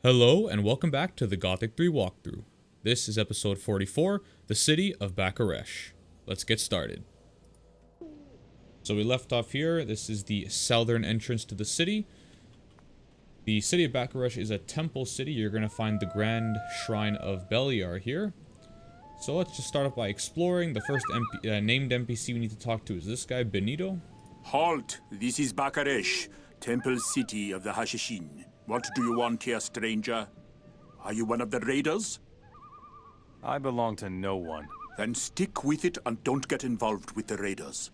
Hello and welcome back to the Gothic 3 walkthrough. This is episode 44, the city of Bakaresh. Let's get started. So we left off here. This is the southern entrance to the city. The city of Bakaresh is a temple city. You're going to find the grand shrine of Beliar here. So let's just start off by exploring. The first named NPC we need to talk to is this guy, Benito. Halt! This is Bakaresh, temple city of the Hashishin. What do you want here, stranger? Are you one of the raiders? I belong to no one. Then stick with it and don't get involved with the raiders.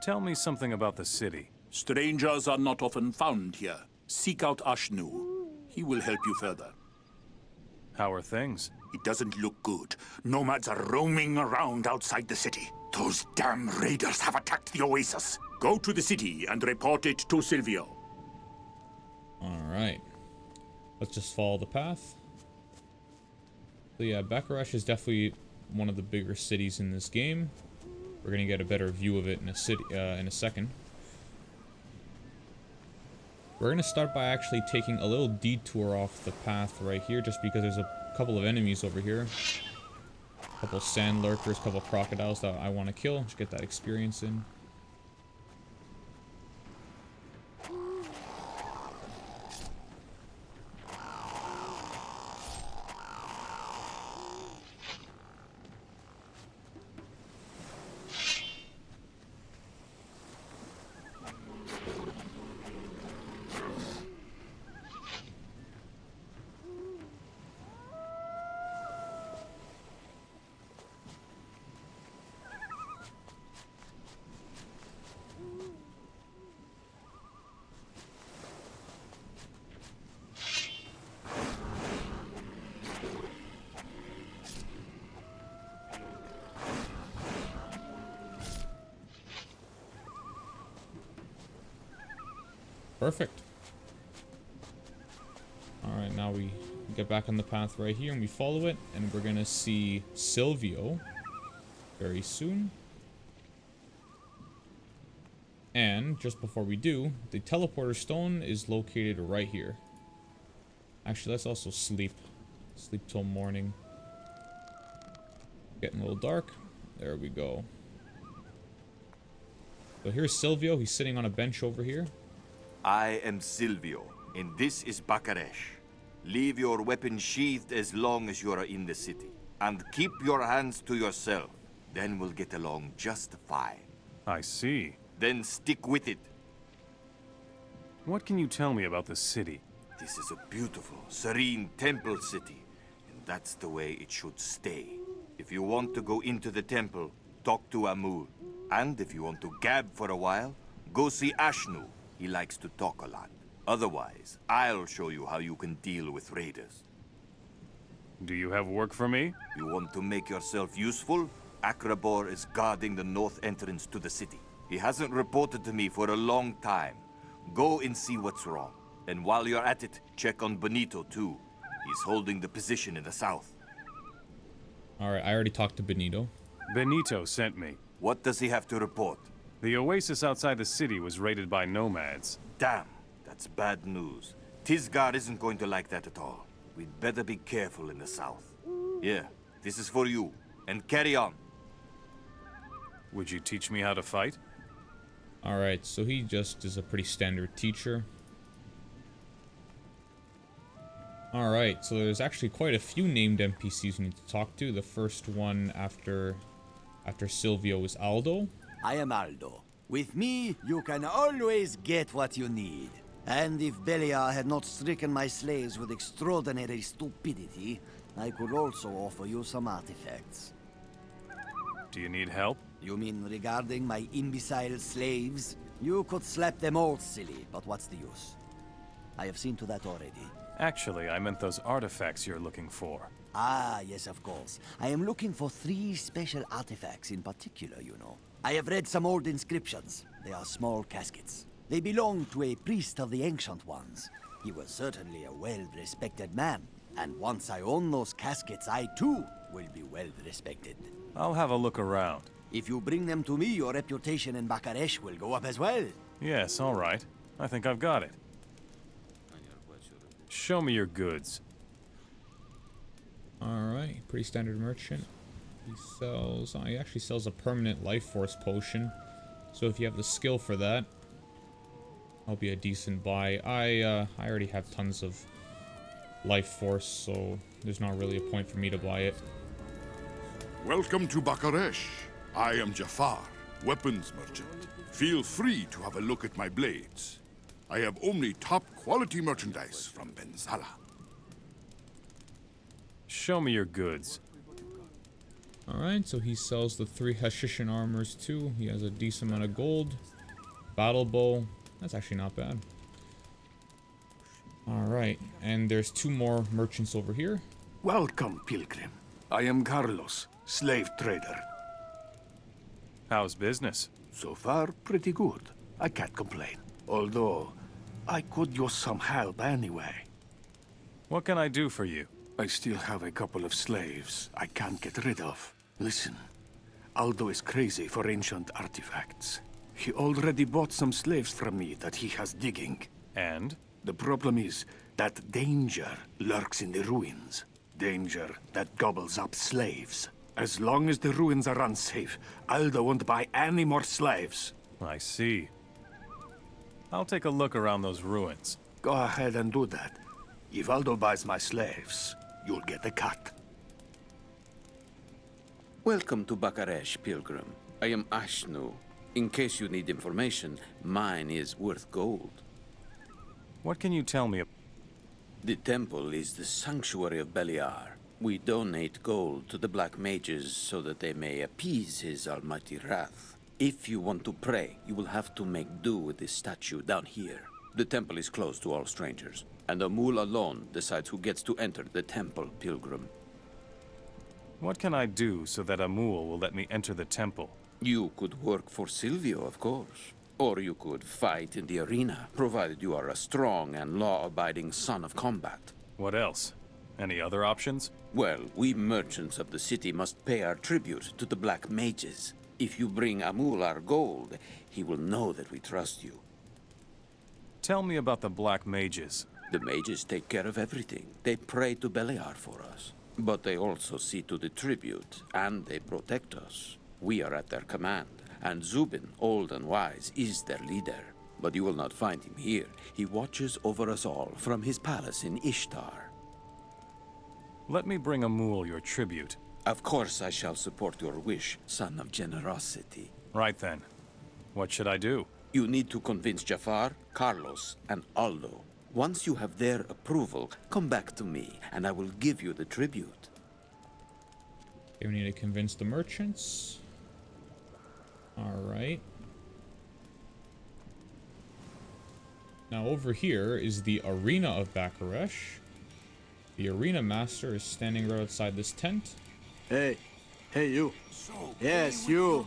Tell me something about the city. Strangers are not often found here. Seek out Ashnu. He will help you further. How are things? It doesn't look good. Nomads are roaming around outside the city. Those damn raiders have attacked the oasis. Go to the city and report it to Silvio. Alright. Let's just follow the path. So yeah, Bakaresh is definitely one of the bigger cities in this game. We're gonna get a better view of it in a second. We're gonna start by actually taking a little detour off the path right here, just because there's a couple of enemies over here. A couple sand lurkers, a couple crocodiles that I want to kill. Just get that experience in. Perfect. Alright, now we get back on the path right here and we follow it, and we're gonna see Silvio very soon. And just before we do, the teleporter stone is located right here. Actually, let's also sleep. Sleep till morning. Getting a little dark. There we go. So here's Silvio. He's sitting on a bench over here. I am Silvio, and this is Bakaresh. Leave your weapon sheathed as long as you are in the city. And keep your hands to yourself. Then we'll get along just fine. I see. Then stick with it. What can you tell me about the city? This is a beautiful, serene temple city, and that's the way it should stay. If you want to go into the temple, talk to Amul. And if you want to gab for a while, go see Ashnu. He likes to talk a lot. Otherwise, I'll show you how you can deal with raiders. Do you have work for me? You want to make yourself useful? Akrabor is guarding the north entrance to the city. He hasn't reported to me for a long time. Go and see what's wrong. And while you're at it, check on Benito too. He's holding the position in the south. Alright, I already talked to Benito. Benito sent me. What does he have to report? The oasis outside the city was raided by nomads. Damn, that's bad news. Tisgar isn't going to like that at all. We'd better be careful in the south. Yeah, this is for you. And carry on. Would you teach me how to fight? Alright, so he just is a pretty standard teacher. Alright, so there's actually quite a few named NPCs we need to talk to. The first one after Silvio is Aldo. I am Aldo. With me, you can always get what you need. And if Beliar had not stricken my slaves with extraordinary stupidity, I could also offer you some artifacts. Do you need help? You mean regarding my imbecile slaves? You could slap them all silly, but what's the use? I have seen to that already. Actually, I meant those artifacts you're looking for. Ah, yes, of course. I am looking for 3 special artifacts in particular, you know. I have read some old inscriptions. They are small caskets. They belong to a priest of the Ancient Ones. He was certainly a well-respected man. And once I own those caskets, I too will be well-respected. I'll have a look around. If you bring them to me, your reputation in Bakaresh will go up as well. Yes, all right. I think I've got it. Show me your goods. Alright, pretty standard merchant. He sells... Oh, he actually sells a permanent life force potion. So if you have the skill for that, that'll be a decent buy. I already have tons of life force, so there's not really a point for me to buy it. Welcome to Bakaresh. I am Jaffar, weapons merchant. Feel free to have a look at my blades. I have only top-quality merchandise from Benzala. Show me your goods. Alright, so he sells the 3 Heshishan armors too. He has a decent amount of gold. Battle bow. That's actually not bad. Alright, and there's 2 more merchants over here. Welcome, pilgrim. I am Carlos, slave trader. How's business? So far, pretty good. I can't complain. Although, I could use some help anyway. What can I do for you? I still have a couple of slaves I can't get rid of. Listen, Aldo is crazy for ancient artifacts. He already bought some slaves from me that he has digging. And? The problem is that danger lurks in the ruins. Danger that gobbles up slaves. As long as the ruins are unsafe, Aldo won't buy any more slaves. I see. I'll take a look around those ruins. Go ahead and do that. If Aldo buys my slaves, you'll get a cut. Welcome to Bakaresh, Pilgrim. I am Ashnu. In case you need information, mine is worth gold. What can you tell me? The temple is the sanctuary of Beliar. We donate gold to the Black Mages so that they may appease his almighty wrath. If you want to pray, you will have to make do with this statue down here. The temple is closed to all strangers, and Amul alone decides who gets to enter the temple, Pilgrim. What can I do so that Amul will let me enter the temple? You could work for Silvio, of course. Or you could fight in the arena, provided you are a strong and law-abiding son of combat. What else? Any other options? Well, we merchants of the city must pay our tribute to the Black Mages. If you bring Amul our gold, he will know that we trust you. Tell me about the Black Mages. The mages take care of everything. They pray to Beliar for us. But they also see to the tribute, and they protect us. We are at their command, and Zubin, old and wise, is their leader. But you will not find him here. He watches over us all from his palace in Ishtar. Let me bring Amul your tribute. Of course I shall support your wish, son of generosity. Right then. What should I do? You need to convince Jaffar, Carlos, and Aldo. Once you have their approval, come back to me, and I will give you the tribute. Okay, we need to convince the merchants. Alright. Now over here is the arena of Bakaresh. The arena master is standing right outside this tent. Hey you. Yes, you.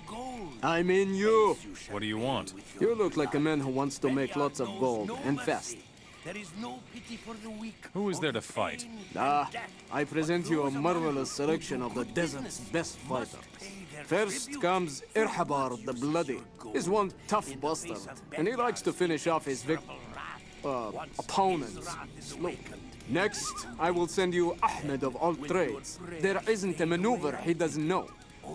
I mean you. What do you want? You look like a man who wants to make lots of gold, and fast. There is no pity for the weak. Who is there to fight? I present you a marvelous selection of the desert's best fighters. First comes Rhobar the Bloody. He's one tough bastard, and he likes to finish off his opponents. Slow. Next, I will send you Ahmed of all trades. There isn't a maneuver he doesn't know.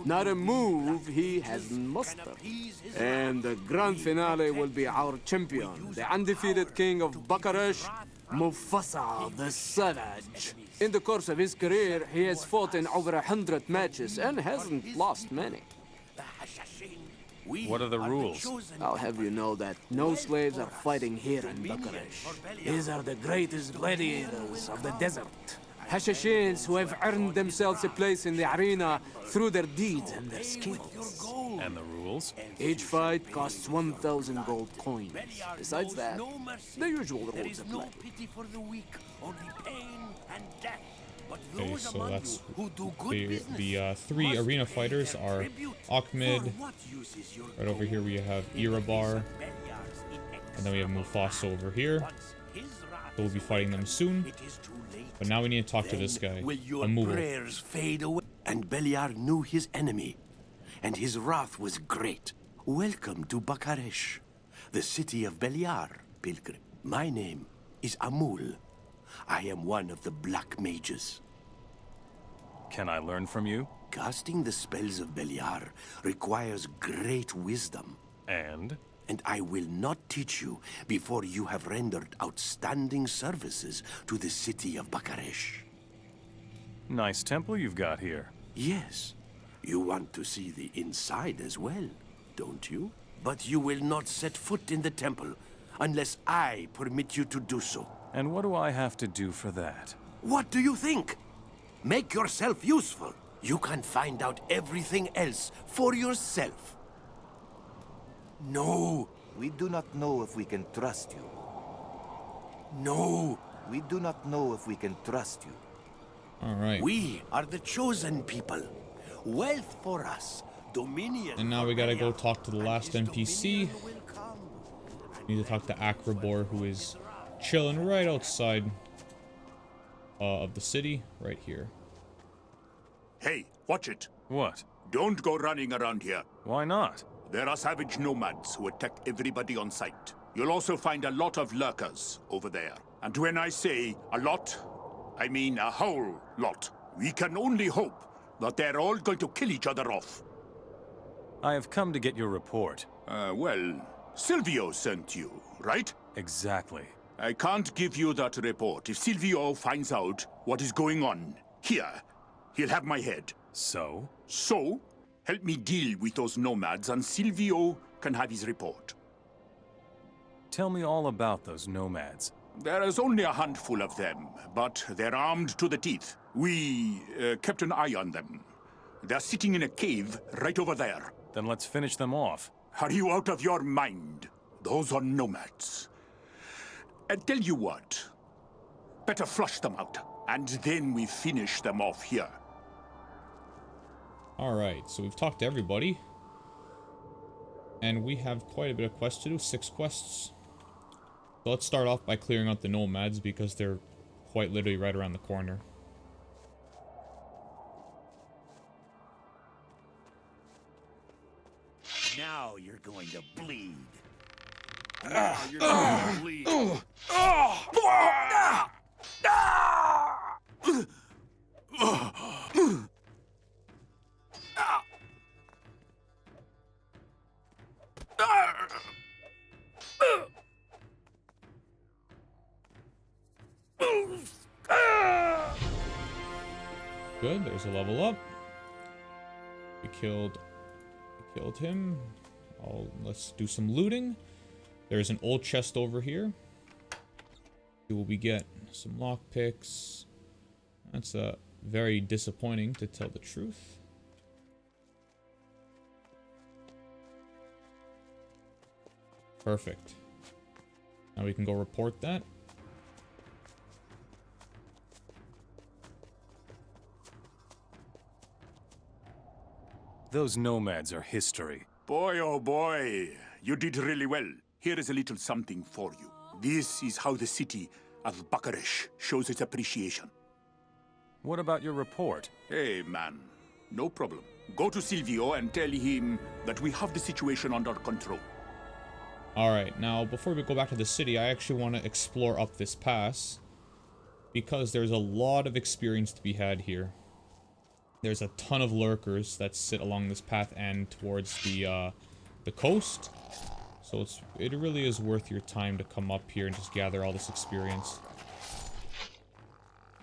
Not a move he hasn't mastered. And the grand finale will be our champion, the undefeated king of Bakaresh, Mufasa the Savage. In the course of his career, he has fought in over 100 matches and hasn't lost many. What are the rules? I'll have you know that no slaves are fighting here in Bakaresh. These are the greatest gladiators of the desert. Hashashins who have earned themselves a place in the arena through their deeds and their skills. And the rules? Each fight costs 1,000 gold coins. Besides that, the usual rules apply. Okay, so that's the 3 arena fighters are Ahmed. Right over here we have Rhobar, and then we have Mufasa over here. So we'll be fighting them soon. But now we need to talk to this guy, Will your Amul. prayers fade away? And Beliar knew his enemy, and his wrath was great. Welcome to Bakaresh, the city of Beliar, pilgrim. My name is Amul. I am one of the Black Mages. Can I learn from you? Casting the spells of Beliar requires great wisdom. And? And I will not teach you before you have rendered outstanding services to the city of Bakaresh. Nice temple you've got here. Yes. You want to see the inside as well, don't you? But you will not set foot in the temple unless I permit you to do so. And what do I have to do for that? What do you think? Make yourself useful. You can find out everything else for yourself. No. We do not know if we can trust you. No. We do not know if we can trust you. Alright. We are the chosen people. Wealth for us. Dominion. And now we gotta go talk to the last NPC. Need to talk to Rhobar, who is chilling right outside of the city, right here. Hey, watch it. What? Don't go running around here. Why not? There are savage nomads who attack everybody on sight. You'll also find a lot of lurkers over there. And when I say a lot, I mean a whole lot. We can only hope that they're all going to kill each other off. I have come to get your report. Well, Silvio sent you, right? Exactly. I can't give you that report. If Silvio finds out what is going on here, he'll have my head. So? So, help me deal with those nomads and Silvio can have his report. Tell me all about those nomads. There is only a handful of them, but they're armed to the teeth. We kept an eye on them. They're sitting in a cave right over there. Then let's finish them off. Are you out of your mind? Those are nomads. And tell you what, better flush them out, and then we finish them off here. Alright, so we've talked to everybody. And we have quite a bit of quests to do, 6 quests. So let's start off by clearing out the nomads, because they're quite literally right around the corner. Now you're going to bleed. Now you're going to bleed. Good, there's a level up. We killed him. Let's do some looting. There's an old chest over here. See what we get. Some lockpicks. That's very disappointing, to tell the truth. Perfect. Now we can go report that. Those nomads are history. Boy, oh boy, you did really well. Here is a little something for you. This is how the city of Bakaresh shows its appreciation. What about your report? Hey, man, no problem. Go to Silvio and tell him that we have the situation under control. Alright, now before we go back to the city, I actually want to explore up this pass, because there's a lot of experience to be had here. There's a ton of lurkers that sit along this path and towards the coast. So it really is worth your time to come up here and just gather all this experience.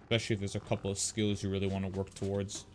Especially if there's a couple of skills you really want to work towards.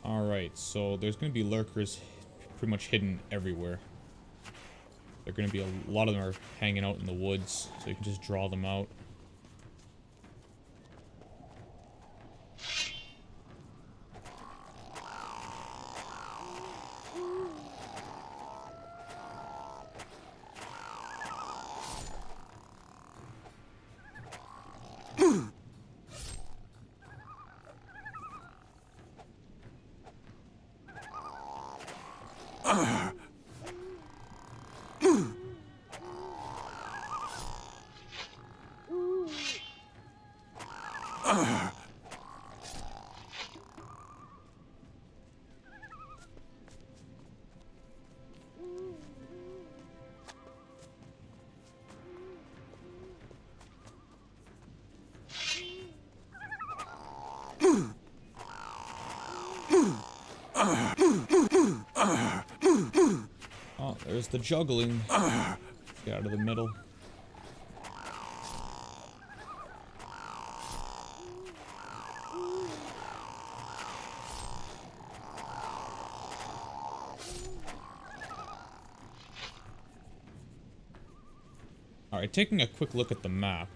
Alright, so there's going to be lurkers pretty much hidden everywhere. They're going to be a lot of them are hanging out in the woods, so you can just draw them out. There's the juggling. Get out of the middle. Alright, taking a quick look at the map.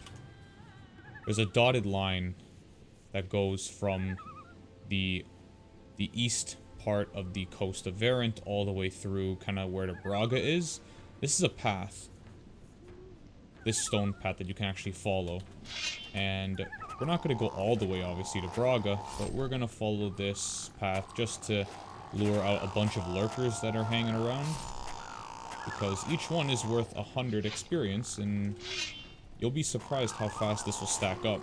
There's a dotted line that goes from the east part of the coast of Varant all the way through kind of where the Braga is. This is a path. This stone path that you can actually follow. And we're not going to go all the way, obviously, to Braga, but we're going to follow this path just to lure out a bunch of lurkers that are hanging around. Because each one is worth 100 experience, and you'll be surprised how fast this will stack up.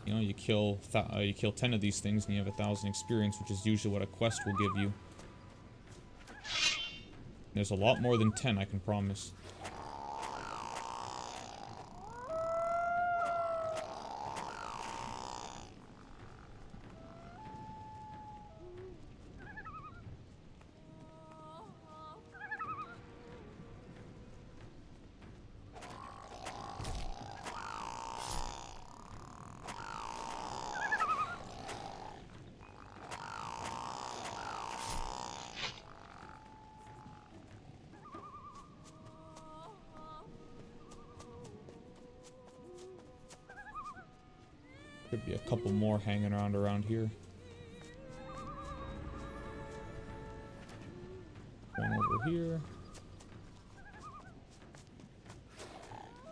You know, you kill 10 of these things and you have 1,000 experience, which is usually what a quest will give you. There's a lot more than 10, I can promise. Could be a couple more hanging around here. One over here.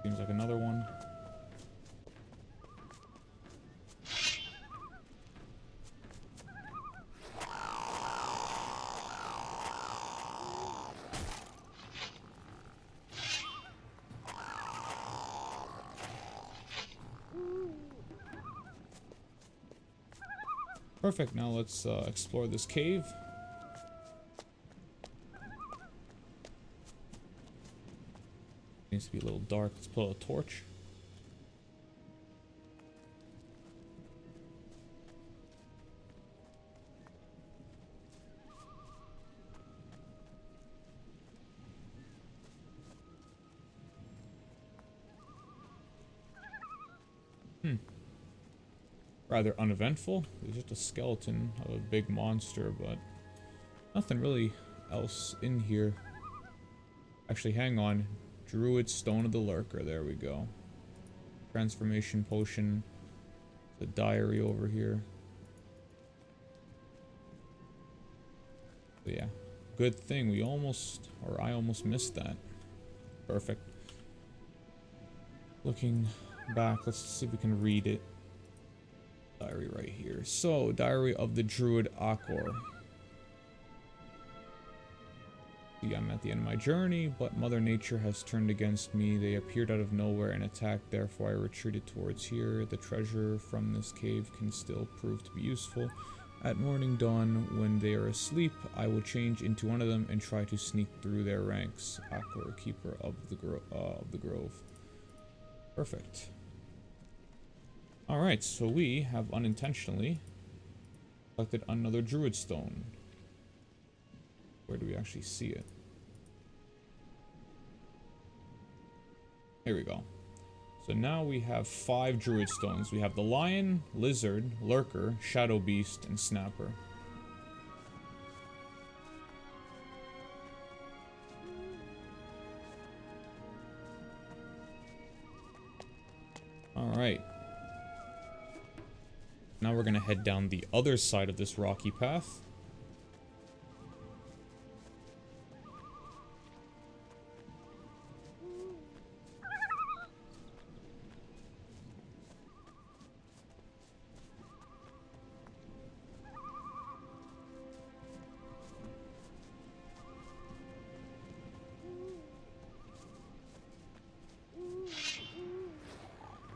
Seems like another one. Perfect, now let's explore this cave. Seems to be a little dark. Let's pull a torch. Rather uneventful. There's just a skeleton of a big monster, but nothing really else in here. Actually, hang on. Druid Stone of the Lurker. There we go. Transformation potion. The diary over here. But yeah. Good thing I almost missed that. Perfect. Looking back, let's see if we can read it. Diary right here. So, Diary of the Druid Akor. See, I'm at the end of my journey, but Mother Nature has turned against me. They appeared out of nowhere and attacked, therefore I retreated towards here. The treasure from this cave can still prove to be useful. At morning dawn, when they are asleep, I will change into one of them and try to sneak through their ranks. Akor, keeper of the grove. Perfect. Alright, so we have unintentionally collected another Druid Stone. Where do we actually see it? Here we go. So now we have 5 Druid Stones. We have the Lion, Lizard, Lurker, Shadow Beast, and Snapper. Alright. Now we're gonna head down the other side of this rocky path.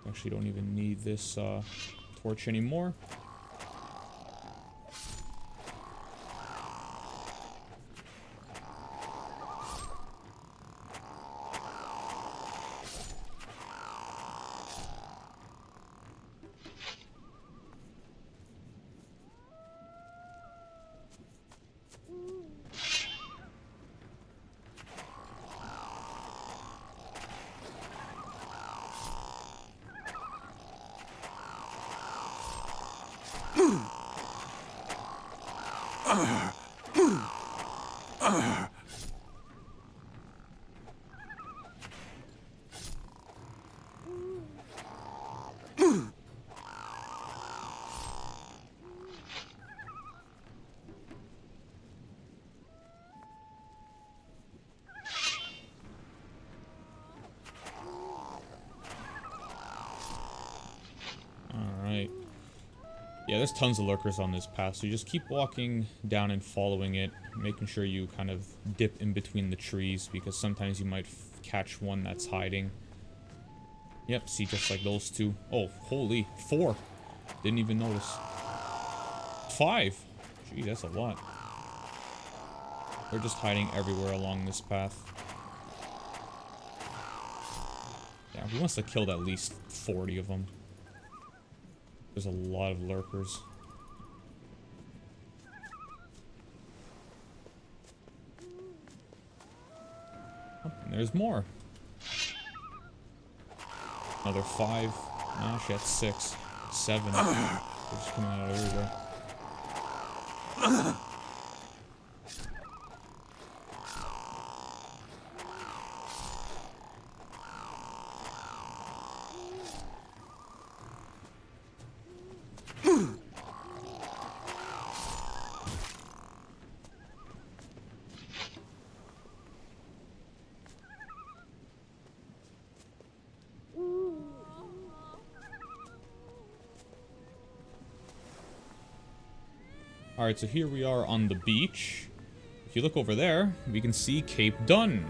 Actually don't even need this torch anymore. Alright. Yeah, there's tons of lurkers on this path, so you just keep walking down and following it, making sure you kind of dip in between the trees, because sometimes you might catch one that's hiding. Yep, see, just like those two. Oh, holy, 4. Didn't even notice. 5. Gee, that's a lot. They're just hiding everywhere along this path. Yeah, he wants to kill at least 40 of them. There's a lot of lurkers. Oh, and there's more. Another 5. Nah, she had 6. 7. They're just coming out of everywhere. Alright, so here we are on the beach. If you look over there, we can see Cape Dun.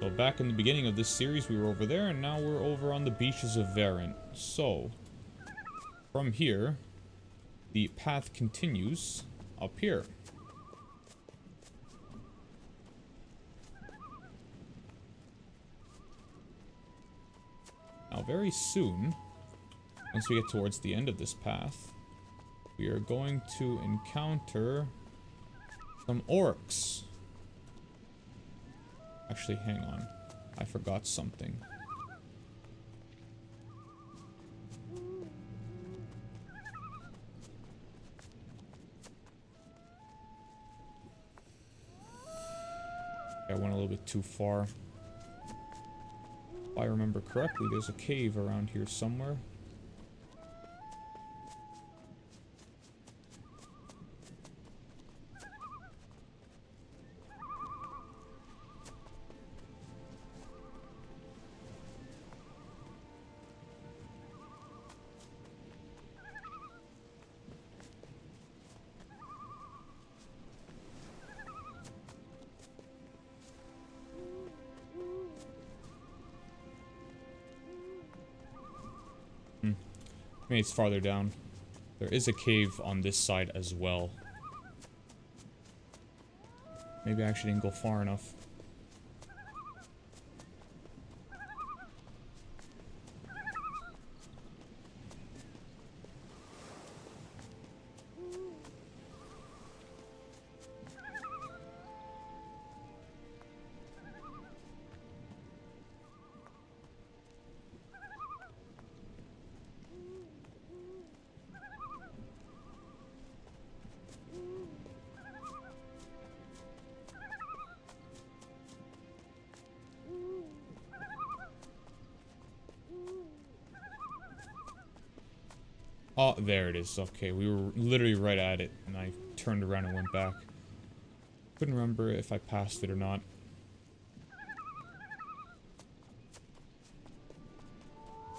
So back in the beginning of this series, we were over there, and now we're over on the beaches of Varant. So, from here, the path continues up here. Now, very soon, once we get towards the end of this path, we are going to encounter some orcs. Actually, hang on. I forgot something. I went a little bit too far. If I remember correctly, there's a cave around here somewhere. Maybe it's farther down. There is a cave on this side as well. Maybe I actually didn't go far enough. Oh, there it is. Okay, we were literally right at it, and I turned around and went back. Couldn't remember if I passed it or not.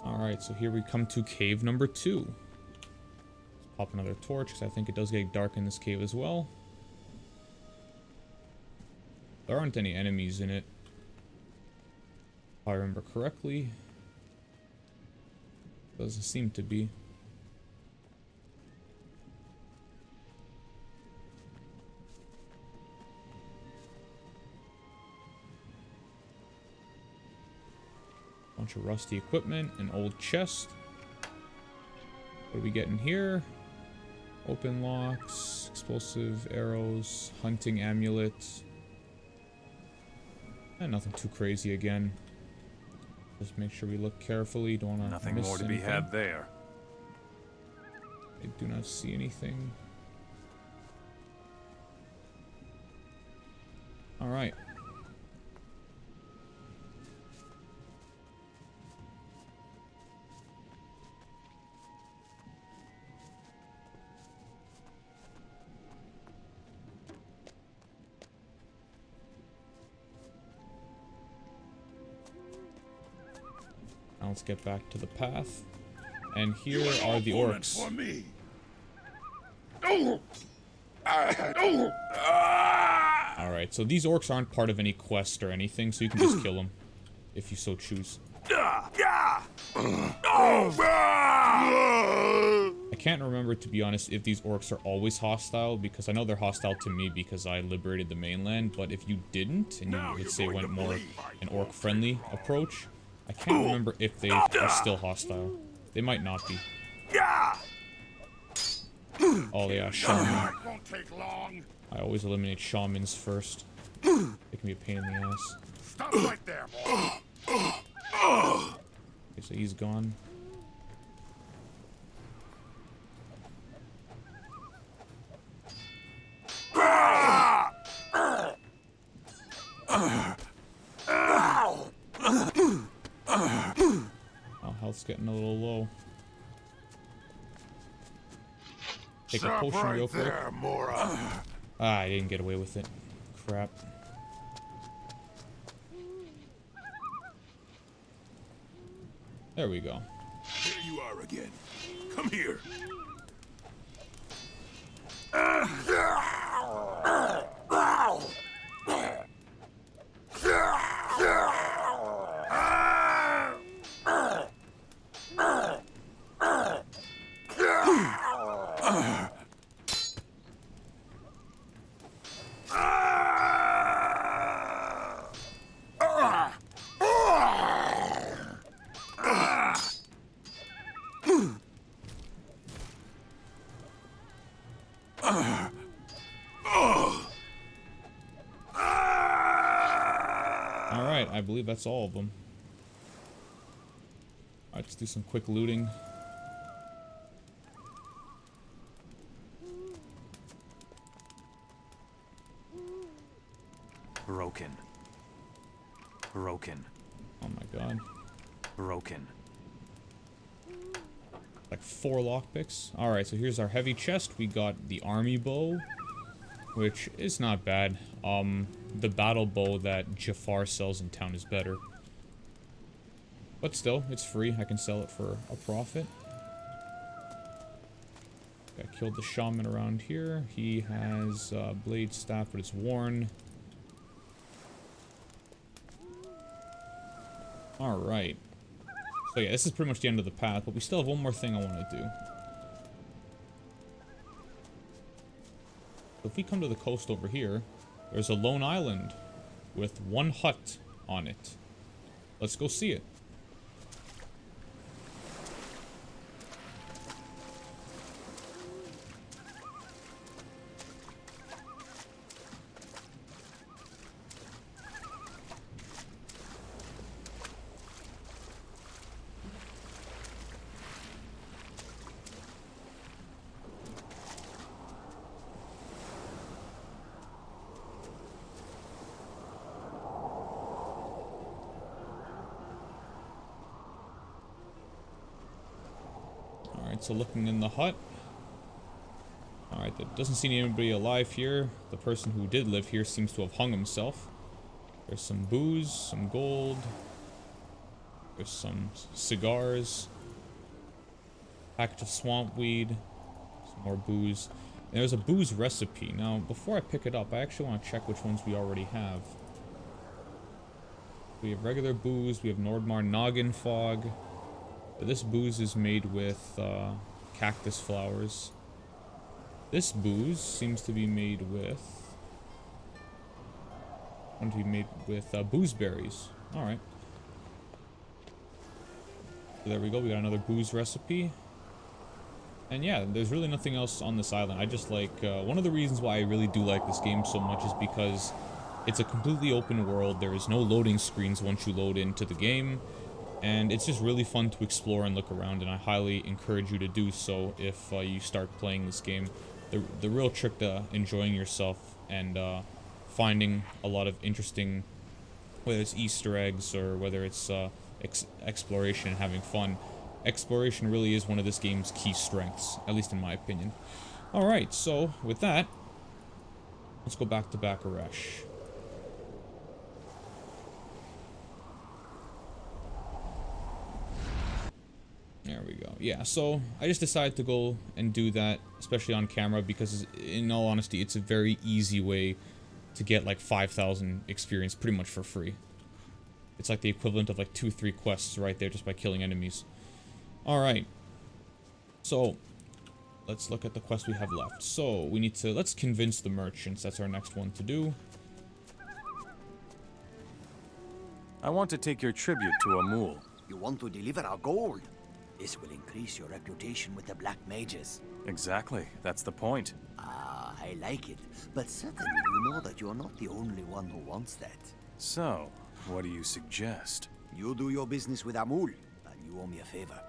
Alright, so here we come to cave number 2. Let's pop another torch, because I think it does get dark in this cave as well. There aren't any enemies in it, if I remember correctly. Doesn't seem to be. Bunch of rusty equipment, an old chest. What do we get in here? Open locks, explosive arrows, hunting amulets. And nothing too crazy again. Just make sure we look carefully. Don't want to Nothing miss more to be anything. had there. do not see anything. Alright. Now let's get back to the path. And here are the orcs. For me. Alright, so these orcs aren't part of any quest or anything, so you can just kill them if you so choose. I can't remember, to be honest, if these orcs are always hostile, because I know they're hostile to me because I liberated the mainland, but if you didn't, and you, let's say, went more an orc-friendly approach, I can't remember if they are still hostile. They might not be. Oh yeah, shaman. I always eliminate shamans first. They can be a pain in the ass. Stop right there, boy. Okay, so he's gone. Oh, health's getting a little low. Take a potion real quick. Ah, I didn't get away with it. Crap. There we go. Here you are again. Come here. Alright, I believe that's all of them. Alright, let's do some quick looting. Broken. Broken. Oh my god. Broken. Like 4 lockpicks. Alright, so here's our heavy chest. We got the army bow, which is not bad. The battle bow that Jaffar sells in town is better. But still, it's free. I can sell it for a profit. I killed the shaman around here. He has blade staff, but it's worn. Alright. So yeah, this is pretty much the end of the path, but we still have one more thing I want to do. So if we come to the coast over here, there's a lone island with 1 hut on it. Let's go see it. Alright, so looking in the hut. Alright, there doesn't seem anybody alive here. The person who did live here seems to have hung himself. There's some booze, some gold. There's some cigars. Package of swamp weed. Some more booze. And there's a booze recipe. Now, before I pick it up, I actually want to check which ones we already have. We have regular booze. We have Nordmar Noggin Fog. This booze is made with cactus flowers. This booze seems to be made with... boozeberries. Alright. So there we go, we got another booze recipe. And yeah, there's really nothing else on this island. I just like... one of the reasons why I really do like this game so much is because it's a completely open world. There is no loading screens once you load into the game. And it's just really fun to explore and look around, and I highly encourage you to do so if you start playing this game. The real trick to enjoying yourself and finding a lot of interesting, whether it's Easter eggs or whether it's exploration and having fun. Exploration really is one of this game's key strengths, at least in my opinion. Alright, so with that, let's go back to Bakaresh. There we go. Yeah, so I just decided to go and do that, especially on camera, because in all honesty, it's a very easy way to get like 5,000 experience pretty much for free. It's like the equivalent of like 2-3 quests right there just by killing enemies. Alright. So, let's look at the quest we have left. So, we need to, let's convince the merchants. That's our next one to do. I want to take your tribute to Amul. You want to deliver our gold? This will increase your reputation with the Black Mages. Exactly, that's the point. Ah, I like it. But certainly you know that you're not the only one who wants that. So, what do you suggest? You do your business with Amul, and you owe me a favor.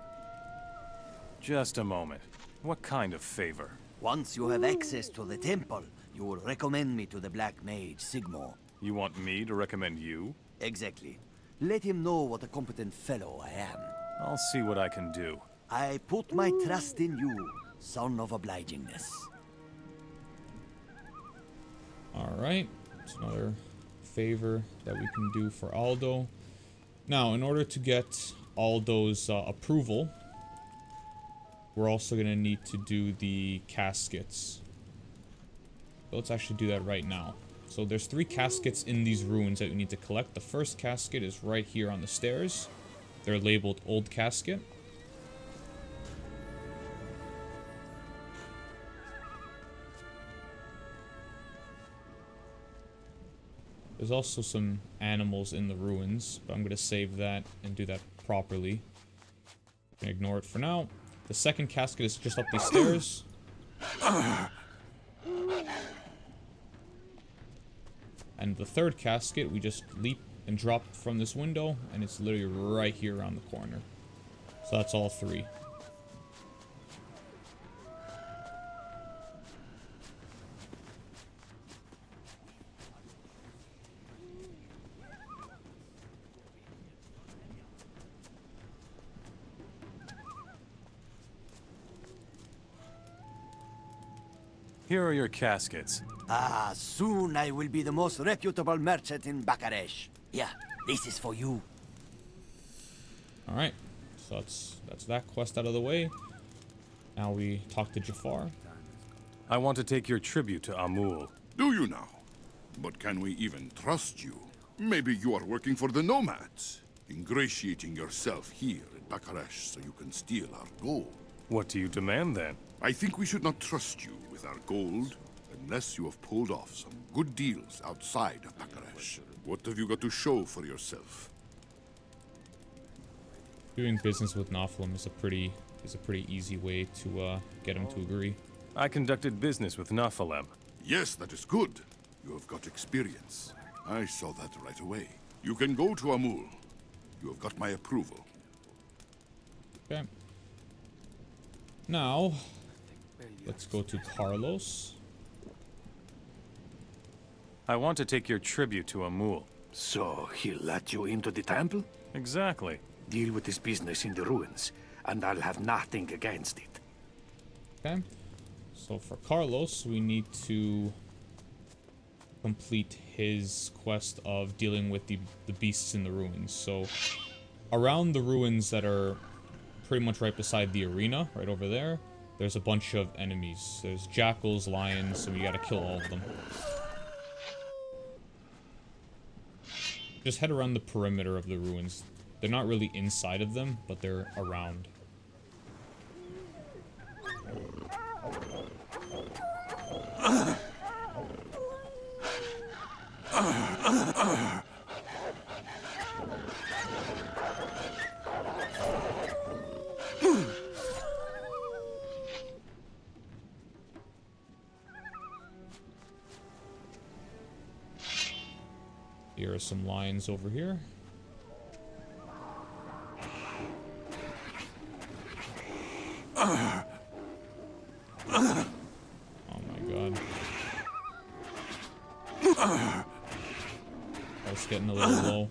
Just a moment. What kind of favor? Once you have access to the temple, you will recommend me to the Black Mage, Sigmor. You want me to recommend you? Exactly. Let him know what a competent fellow I am. I'll see what I can do. I put my trust in you, son of obligingness. Alright, it's another favor that we can do for Aldo. Now, in order to get Aldo's approval, we're also going to need to do the caskets. So let's actually do that right now. So there's 3 caskets in these ruins that we need to collect. The first casket is right here on the stairs. They're labeled Old Casket. There's also some animals in the ruins, but I'm going to save that and do that properly. I'm going to ignore it for now. The second casket is just up these stairs. And the third casket, we just leap and drop from this window, and it's literally right here around the corner. So that's all 3. Here are your caskets. Ah, soon I will be the most reputable merchant in Bakaresh. Yeah, this is for you. Alright, so that's that quest out of the way. Now we talk to Jaffar. I want to take your tribute to Amul. Do you now? But can we even trust you? Maybe you are working for the Nomads, ingratiating yourself here in Bakaresh so you can steal our gold. What do you demand then? I think we should not trust you with our gold unless you have pulled off some good deals outside of Bakaresh. What have you got to show for yourself? Doing business with NetherLion is a pretty easy way to get him to agree. I conducted business with NetherLion. Yes, that is good. You have got experience. I saw that right away. You can go to Amul. You have got my approval. Okay. Now, let's go to Carlos. I want to take your tribute to Amul. So he'll let you into the temple? Exactly. Deal with his business in the ruins, and I'll have nothing against it. Okay. So for Carlos, we need to complete his quest of dealing with the beasts in the ruins. So around the ruins that are pretty much right beside the arena, right over there, there's a bunch of enemies. There's jackals, lions, so we gotta kill all of them. Just head around the perimeter of the ruins. They're not really inside of them, but they're around. Here are some lions over here. Oh my god. That's getting a little low.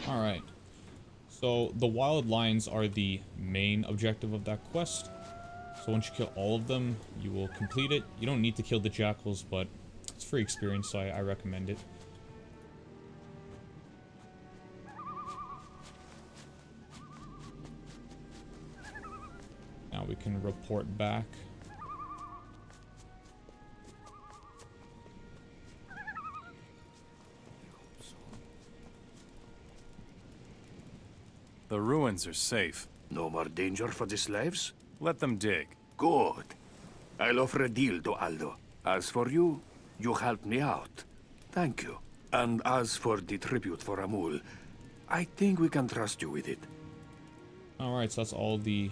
Alright, so the wild lions are the main objective of that quest. So once you kill all of them, you will complete it. You don't need to kill the jackals, but it's free experience, so I recommend it. Now we can report back. The ruins are safe. No more danger for the slaves? Let them dig. Good. I'll offer a deal to Aldo. As for you, you helped me out. Thank you. And as for the tribute for Amul, I think we can trust you with it. Alright, so that's all the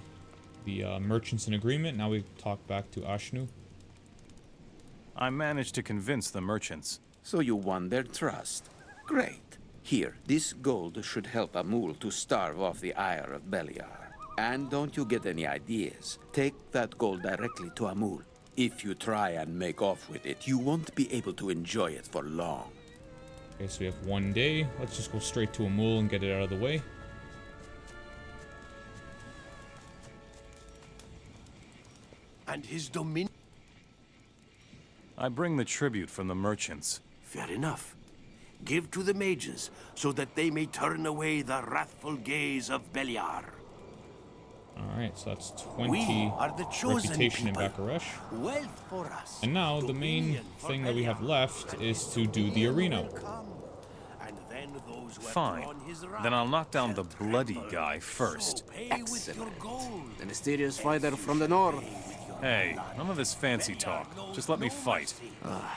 merchants in agreement. Now we talk back to Ashnu. I managed to convince the merchants. So you won their trust. Great. Here, this gold should help Amul to starve off the ire of Beliar. And don't you get any ideas. Take that gold directly to Amul. If you try and make off with it, you won't be able to enjoy it for long. Okay, so we have 1 day. Let's just go straight to Amul and get it out of the way. And his dominion. I bring the tribute from the merchants. Fair enough. Give to the mages, so that they may turn away the wrathful gaze of Beliar. Alright, so that's We 20 are the chosen reputation in people. Bakaresh. Wealth for us. And now the main Dominion for thing that we have Beliar. left is to do the arena. And then those who have Fine. drawn his wrath Then I'll knock down the shall bloody tremble. guy first. So pay with your gold. The mysterious fighter from the north. Hey, none of this fancy talk. Just let me fight.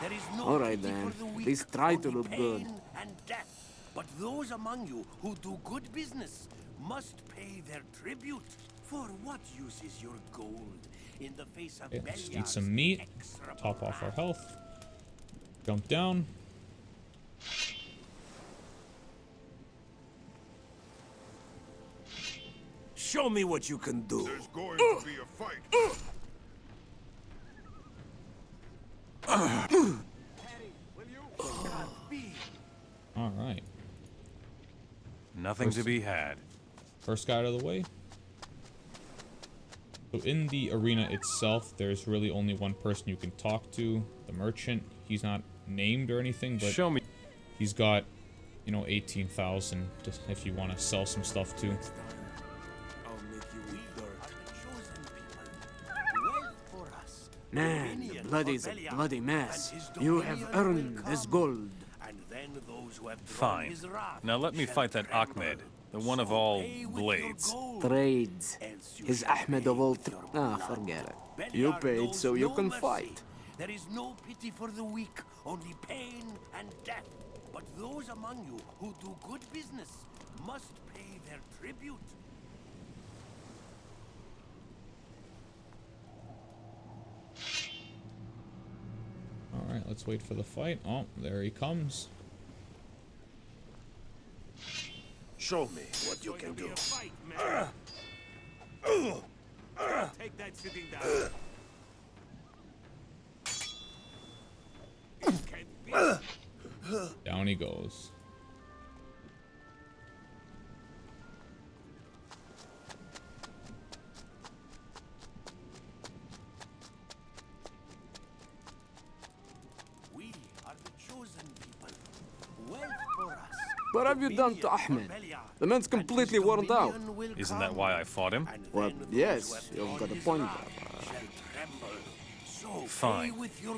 There is no All right, pity then. for the weak, Please try to only look good. pain and death. But those among you who do good business must pay their tribute. For what use is your gold in the face of Okay, let's eat Beliar's some meat, execrable top off our wrath? health, jump down. Show me what you can do. There's going to be a fight. Alright, Nothing to be had. first guy out of the way. So in the arena itself, there's really only one person you can talk to, the merchant. He's not named or anything, but Show me. he's got, you know, 18,000 just if you want to sell some stuff too. I'll make you eat dirt. The chosen people. Wealth for us. Man, the Dominion blood for is a Beliar, bloody and mess. his You have dominion earned will this come. gold. And then those who have drawn Fine. his wrath Now let me shall fight that tremble. Ahmed, the one of So all pay with your blades. gold, Trades. else you His shall Ahmed pay of all... with your blood. forget it. Beliar You paid, knows so you no can mercy. fight. There is no pity for the weak, only pain and death. But those among you who do good business must pay their tribute. Alright, let's wait for the fight. Oh, there he comes. Show me what you can do. Take that sitting down. Down he goes. We What have you done to Ahmed? The man's completely worn out. Isn't that why I fought him? Well, yes, you've got a point there. Fine.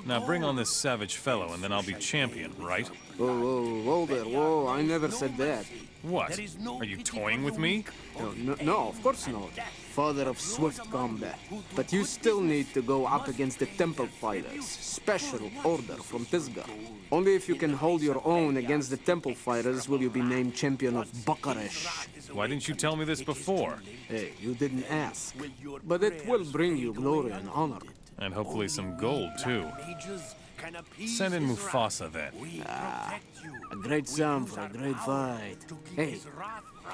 Now bring on this savage fellow and then I'll be champion, right? Whoa there, whoa, I never said that. What? Are you toying with me? No, of course not. Father of swift combat. But you still need to go up against the Temple Fighters. Special order from Tisgar. Only if you can hold your own against the Temple Fighters will you be named champion of Bakaresh. Why didn't you tell me this before? Hey, you didn't ask. But it will bring you glory and honor. And hopefully some gold, too. Send in Mufasa, then. A great sum for a great fight. Hey,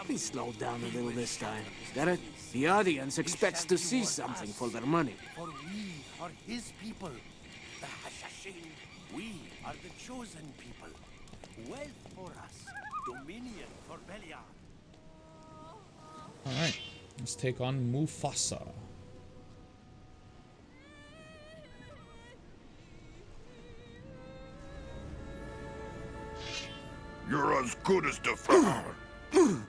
please slow down a little this time. Got it? The audience expects to see something for their money. For we are his people, the Hashashin. We are the chosen people. Wealth for us, dominion for Beliar. Alright, let's take on Mufasa. You're as good as defeated. You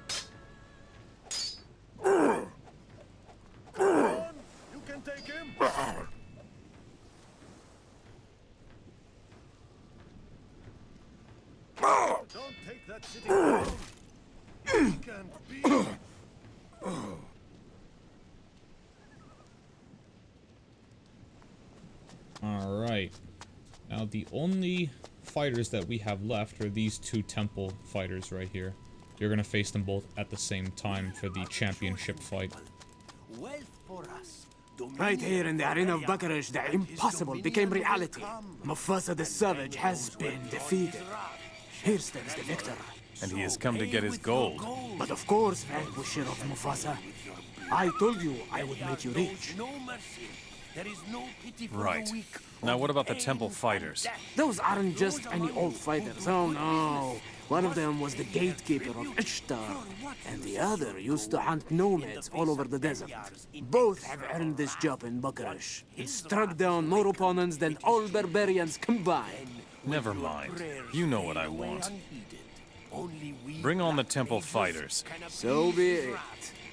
can take him. Don't take that city. You can't be. Alright. Now the only fighters that we have left are these two temple fighters right here. You're gonna face them both at the same time for the championship fight. Right here in the arena of Bakaresh, the impossible became reality. Mufasa the Savage has been defeated. Here stands the victor. And he has come to get his gold. But of course, vanquisher of Mufasa, I told you I would make you rich. Right. Now what about the temple fighters? Those aren't just any old fighters, oh no. One of them was the gatekeeper of Ishtar, and the other used to hunt nomads all over the desert. Both have earned this job in Bakaresh. It struck down more opponents than all barbarians combined. Never mind. You know what I want. Bring on the temple fighters. So be it.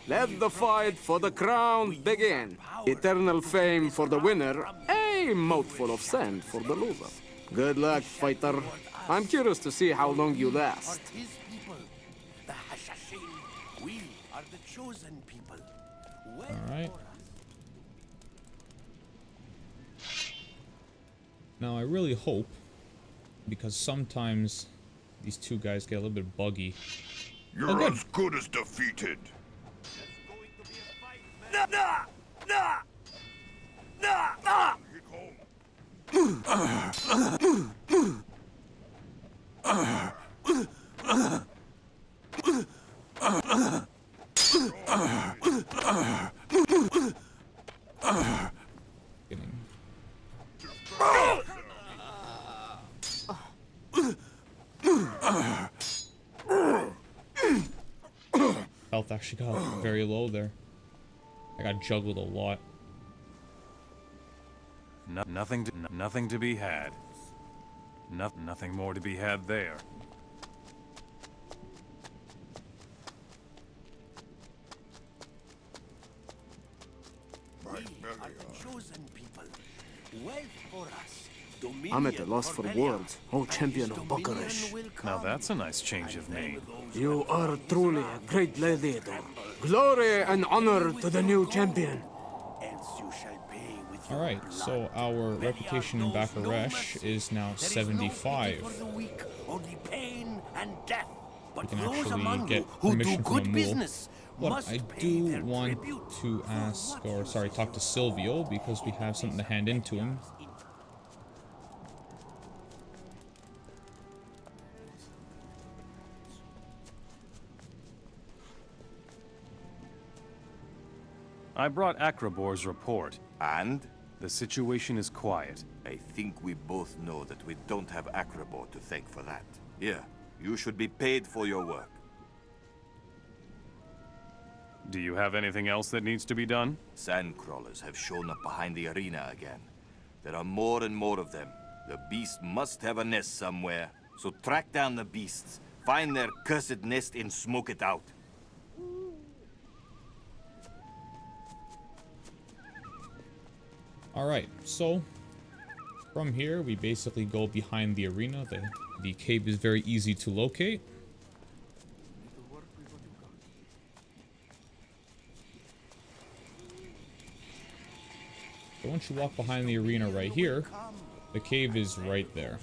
Let the fight for the crown begin. Eternal fame for the winner, a mouthful of sand for the loser. Good luck, fighter. I'm curious to see how long you last. His people, the Hashashin. We are the chosen people. Alright. Now I really hope, because sometimes these two guys get a little bit buggy. You're as good as defeated. Health actually got very low there. I got juggled a lot. Nothing to be had. Nothing more to be had there. Chosen people. Wealth for us. I'm at a loss for words, O champion of Bakaresh. Now that's a nice change of name. You are truly a great gladiator. Glory and honor to the new champion. Alright, so our reputation in Bakaresh is now 75. We can actually get permission from a mule. But I do want to ask, or sorry, talk to Silvio, because we have something to hand in to him. I brought Akrabor's report. And? The situation is quiet. I think we both know that we don't have Akrabor to thank for that. Here, you should be paid for your work. Do you have anything else that needs to be done? Sandcrawlers have shown up behind the arena again. There are more and more of them. The beast must have a nest somewhere. So track down the beasts, Find their cursed nest and smoke it out. Alright, so from here we basically go behind the arena. The cave is very easy to locate. So once you walk behind the arena right here, the cave is right there.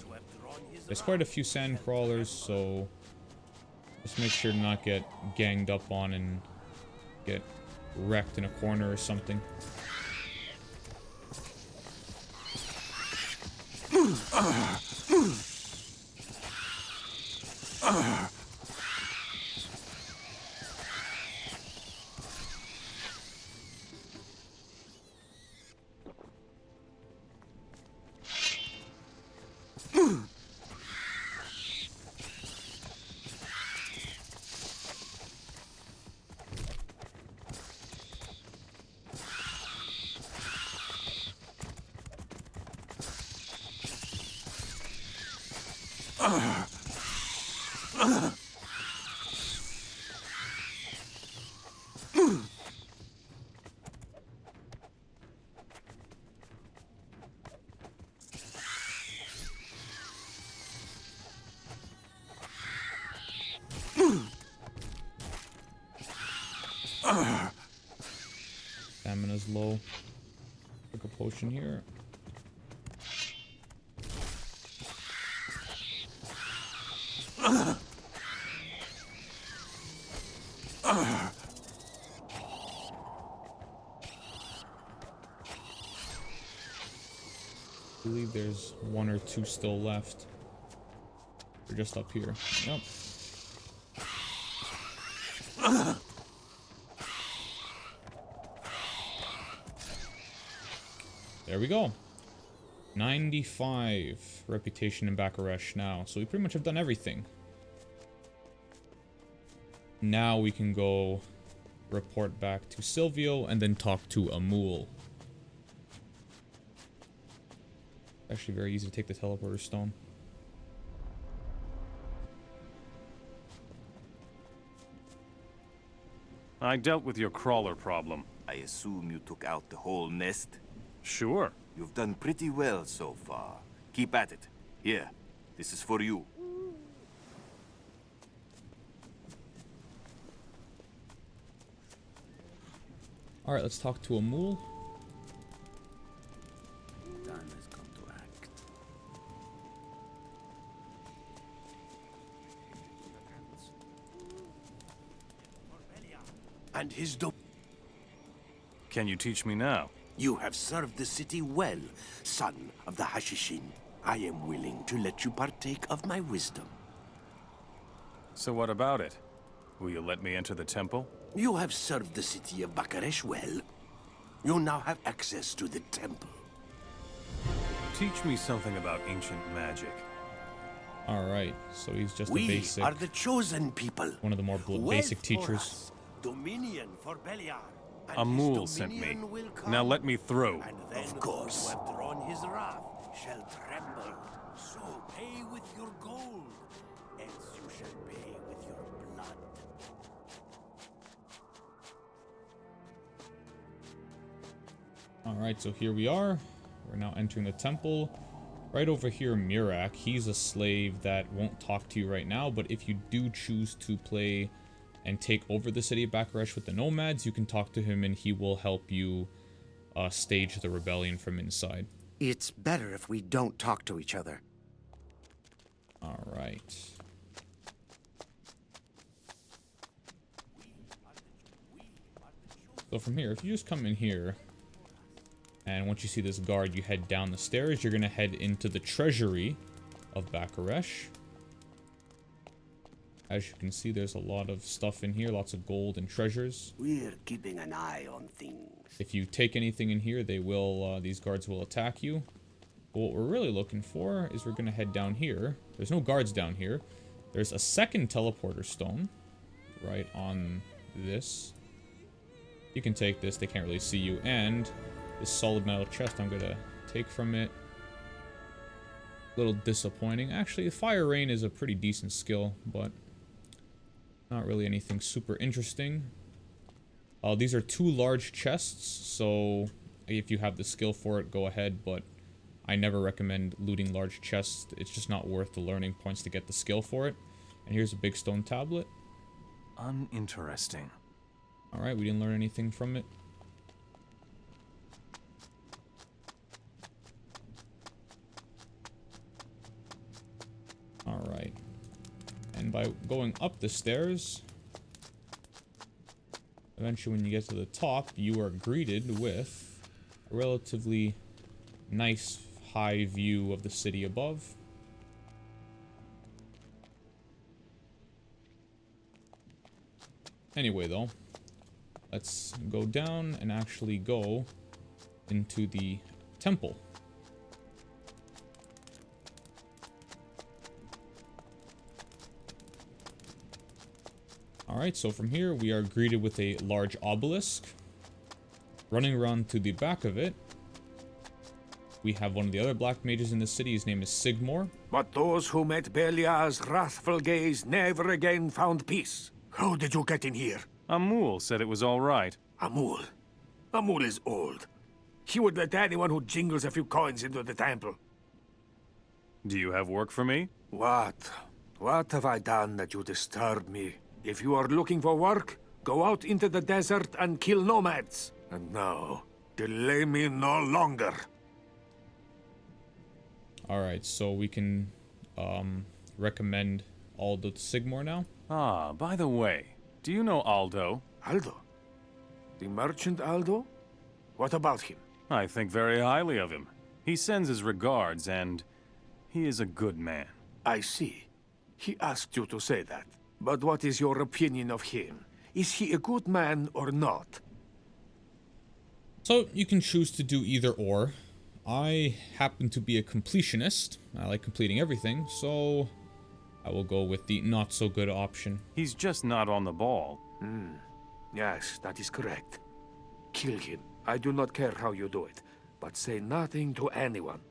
There's quite a few Sandcrawlers, so just make sure to not get ganged up on and get wrecked in a corner or something. Stamina's low. Took a potion here. I believe there's one or two still left. They're just up here. Yep. There we go. 95 reputation in Bakaresh now. So we pretty much have done everything. Now we can go report back to Silvio and then talk to Amul. Actually very easy to take the teleporter stone. I dealt with your crawler problem. I assume you took out the whole nest? Sure. You've done pretty well so far. Keep at it. Here, this is for you. Alright, let's talk to Amul. Time has come to act. And his do. Can you teach me now? You have served the city well, son of the Hashishin. I am willing to let you partake of my wisdom. So what about it? Will you let me enter the temple? You have served the city of Bakaresh well. You now have access to the temple. Teach me something about ancient magic. Alright, so he's just a We basic... are the chosen people. One of the more basic teachers. Dominion for Beliar. Amul sent me. Now let me throw. And then of course. Who have drawn his wrath shall tremble. So pay with your gold, else you shall pay with your blood. Alright, so here we are. We're now entering the temple. Right over here, Murak. He's a slave that won't talk to you right now, but if you do choose to play and take over the city of Bakaresh with the nomads, you can talk to him and he will help you stage the rebellion from inside. It's better if we don't talk to each other. Alright. So from here, if you just come in here, and once you see this guard, you head down the stairs, you're going to head into the treasury of Bakaresh. As you can see, there's a lot of stuff in here, lots of gold and treasures. We're keeping an eye on things. If you take anything in here, they will, these guards will attack you. But what we're really looking for is we're going to head down here. There's no guards down here. There's a second teleporter stone right on this. You can take this, they can't really see you. And this solid metal chest I'm going to take from it. A little disappointing. Actually, Fire Rain is a pretty decent skill, but Not really anything super interesting. These are 2 large chests, so if you have the skill for it, go ahead, but I never recommend looting large chests. It's just not worth the learning points to get the skill for it. And here's a big stone tablet. Uninteresting. Alright, we didn't learn anything from it. Alright. And by going up the stairs, eventually when you get to the top, you are greeted with a relatively nice high view of the city above. Anyway though, let's go down and actually go into the temple. Alright, so from here we are greeted with a large obelisk. Running around to the back of it, we have one of the other black mages in the city. His name is Sigmor. But those who met Beliar's wrathful gaze never again found peace. How did you get in here? Amul said it was all right. Amul? Amul is old. He would let anyone who jingles a few coins into the temple. Do you have work for me? What? What have I done that you disturb me? If you are looking for work, go out into the desert and kill nomads. And now, delay me no longer. Alright, so we can recommend Aldo to Sigmor now. Ah, by the way, do you know Aldo? Aldo? The merchant Aldo? What about him? I think very highly of him. He sends his regards, and he is a good man. I see. He asked you to say that. But what is your opinion of him? Is he a good man or not? So, you can choose to do either or. I happen to be a completionist. I like completing everything, so I will go with the not so good option. He's just not on the ball. Yes, that is correct. Kill him. I do not care how you do it, but say nothing to anyone.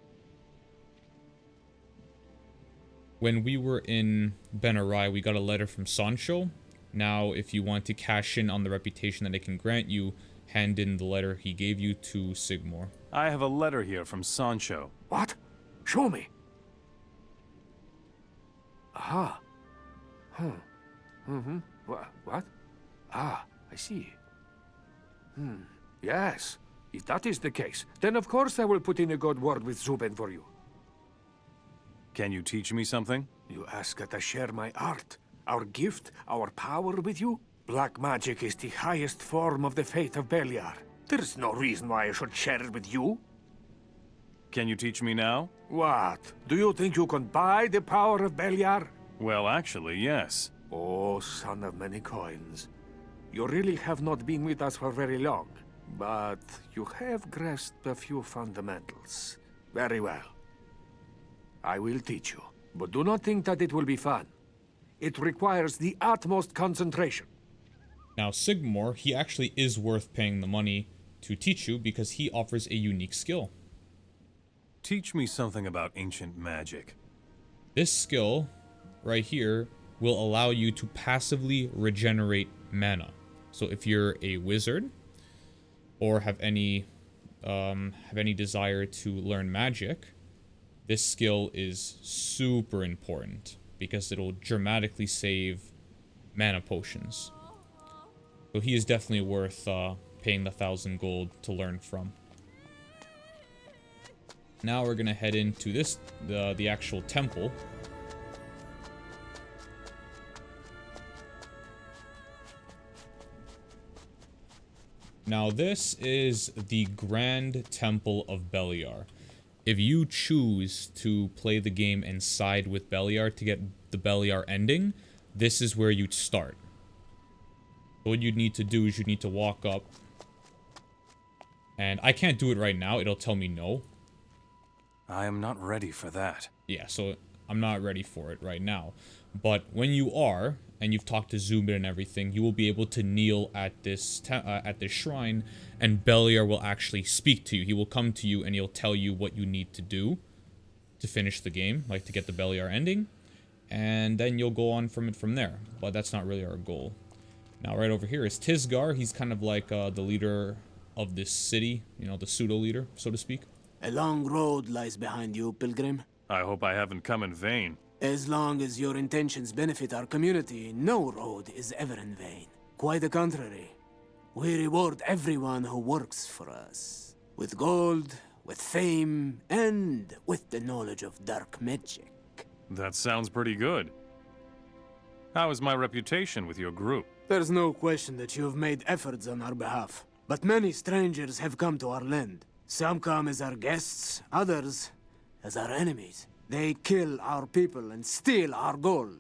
When we were in Benarai, we got a letter from Sancho. Now, if you want to cash in on the reputation that it can grant you, hand in the letter he gave you to Sigmor. I have a letter here from Sancho. What? Show me. Aha. What? Ah, I see. Yes. If that is the case, then of course I will put in a good word with Zubin for you. Can you teach me something? You ask that I share my art, our gift, our power with you? Black magic is the highest form of the faith of Beliar. There's no reason why I should share it with you. Can you teach me now? What? Do you think you can buy the power of Beliar? Well, actually, yes. Oh, son of many coins. You really have not been with us for very long, but you have grasped a few fundamentals. Very well. I will teach you, but do not think that it will be fun. It requires the utmost concentration. Now, Sigmor, he actually is worth paying the money to teach you because he offers a unique skill. Teach me something about ancient magic. This skill, right here, will allow you to passively regenerate mana. So if you're a wizard, or have any desire to learn magic, this skill is super important because it'll dramatically save mana potions. So he is definitely worth paying the 1,000 gold to learn from. Now we're gonna head into this, the actual temple. Now this is the Grand Temple of Beliar. If you choose to play the game and side with Beliar to get the Beliar ending, this is where you'd start. What you'd need to do is you need to walk up. And I can't do it right now, it'll tell me no. I am not ready for that. Yeah, so I'm not ready for it right now. But when you are, and you've talked to Zubin and everything, you will be able to kneel at this shrine, and Beliar will actually speak to you. He will come to you and he'll tell you what you need to do to finish the game, like to get the Beliar ending. And then you'll go on from there. But that's not really our goal. Now, right over here is Tisgar. He's kind of like the leader of this city. You know, the pseudo-leader, so to speak. A long road lies behind you, Pilgrim. I hope I haven't come in vain. As long as your intentions benefit our community, no road is ever in vain. Quite the contrary. We reward everyone who works for us. With gold, with fame, and with the knowledge of dark magic. That sounds pretty good. How is my reputation with your group? There's no question that you have made efforts on our behalf. But many strangers have come to our land. Some come as our guests, others as our enemies. They kill our people and steal our gold.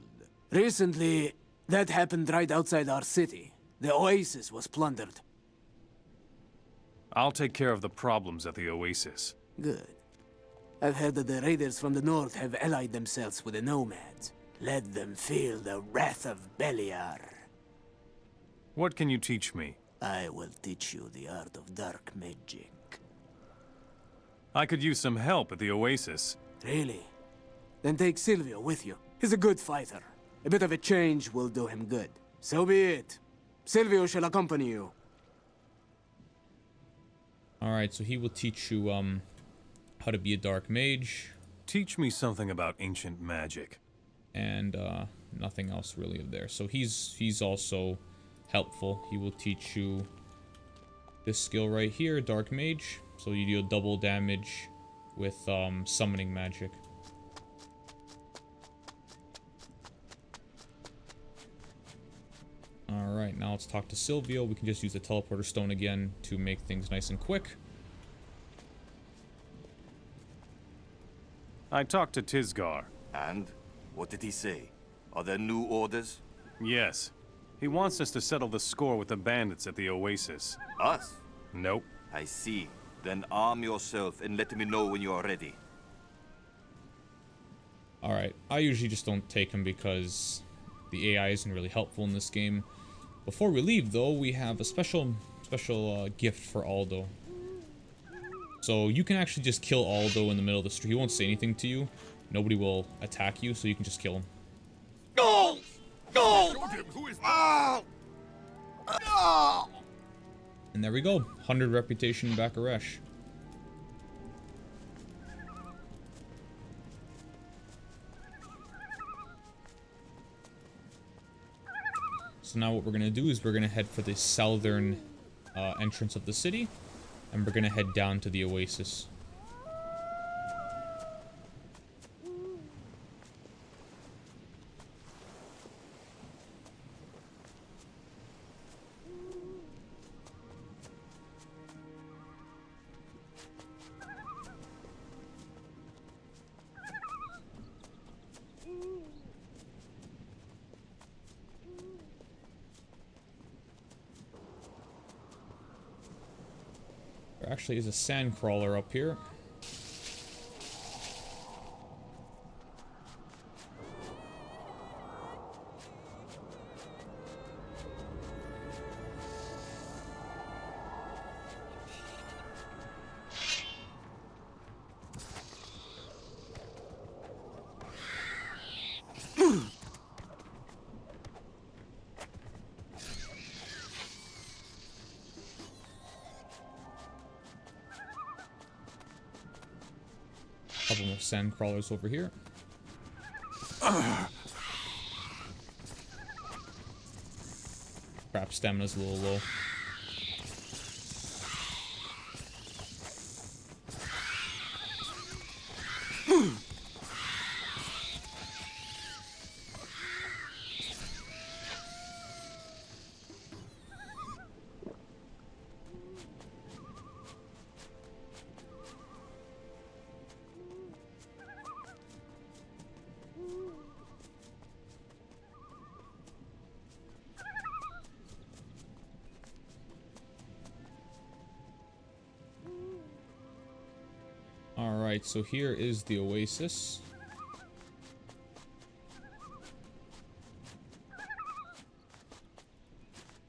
Recently, that happened right outside our city. The oasis was plundered. I'll take care of the problems at the oasis. Good. I've heard that the raiders from the north have allied themselves with the nomads. Let them feel the wrath of Beliar. What can you teach me? I will teach you the art of dark magic. I could use some help at the oasis. Really? Then take Silvio with you. He's a good fighter. A bit of a change will do him good. So be it. Silvio shall accompany you. Alright, so he will teach you how to be a dark mage. Teach me something about ancient magic. And nothing else really there. So he's also helpful. He will teach you this skill right here, dark mage. So you deal double damage with summoning magic. Alright, now let's talk to Silvio. We can just use the teleporter stone again to make things nice and quick. I talked to Tisgar. And? What did he say? Are there new orders? Yes. He wants us to settle the score with the bandits at the oasis. Us? Nope. I see. Then arm yourself and let me know when you are ready. Alright, I usually just don't take him because the AI isn't really helpful in this game. Before we leave, though, we have a special gift for Aldo. So you can actually just kill Aldo in the middle of the street. He won't say anything to you. Nobody will attack you, so you can just kill him. No! No! Who is that? No! And there we go. 100 reputation in Bakaresh. So now what we're going to do is we're going to head for the southern entrance of the city. And we're going to head down to the oasis. There actually is a Sandcrawler up here. Couple more Sandcrawlers over here. Crap, stamina's a little low. Alright, so here is the oasis.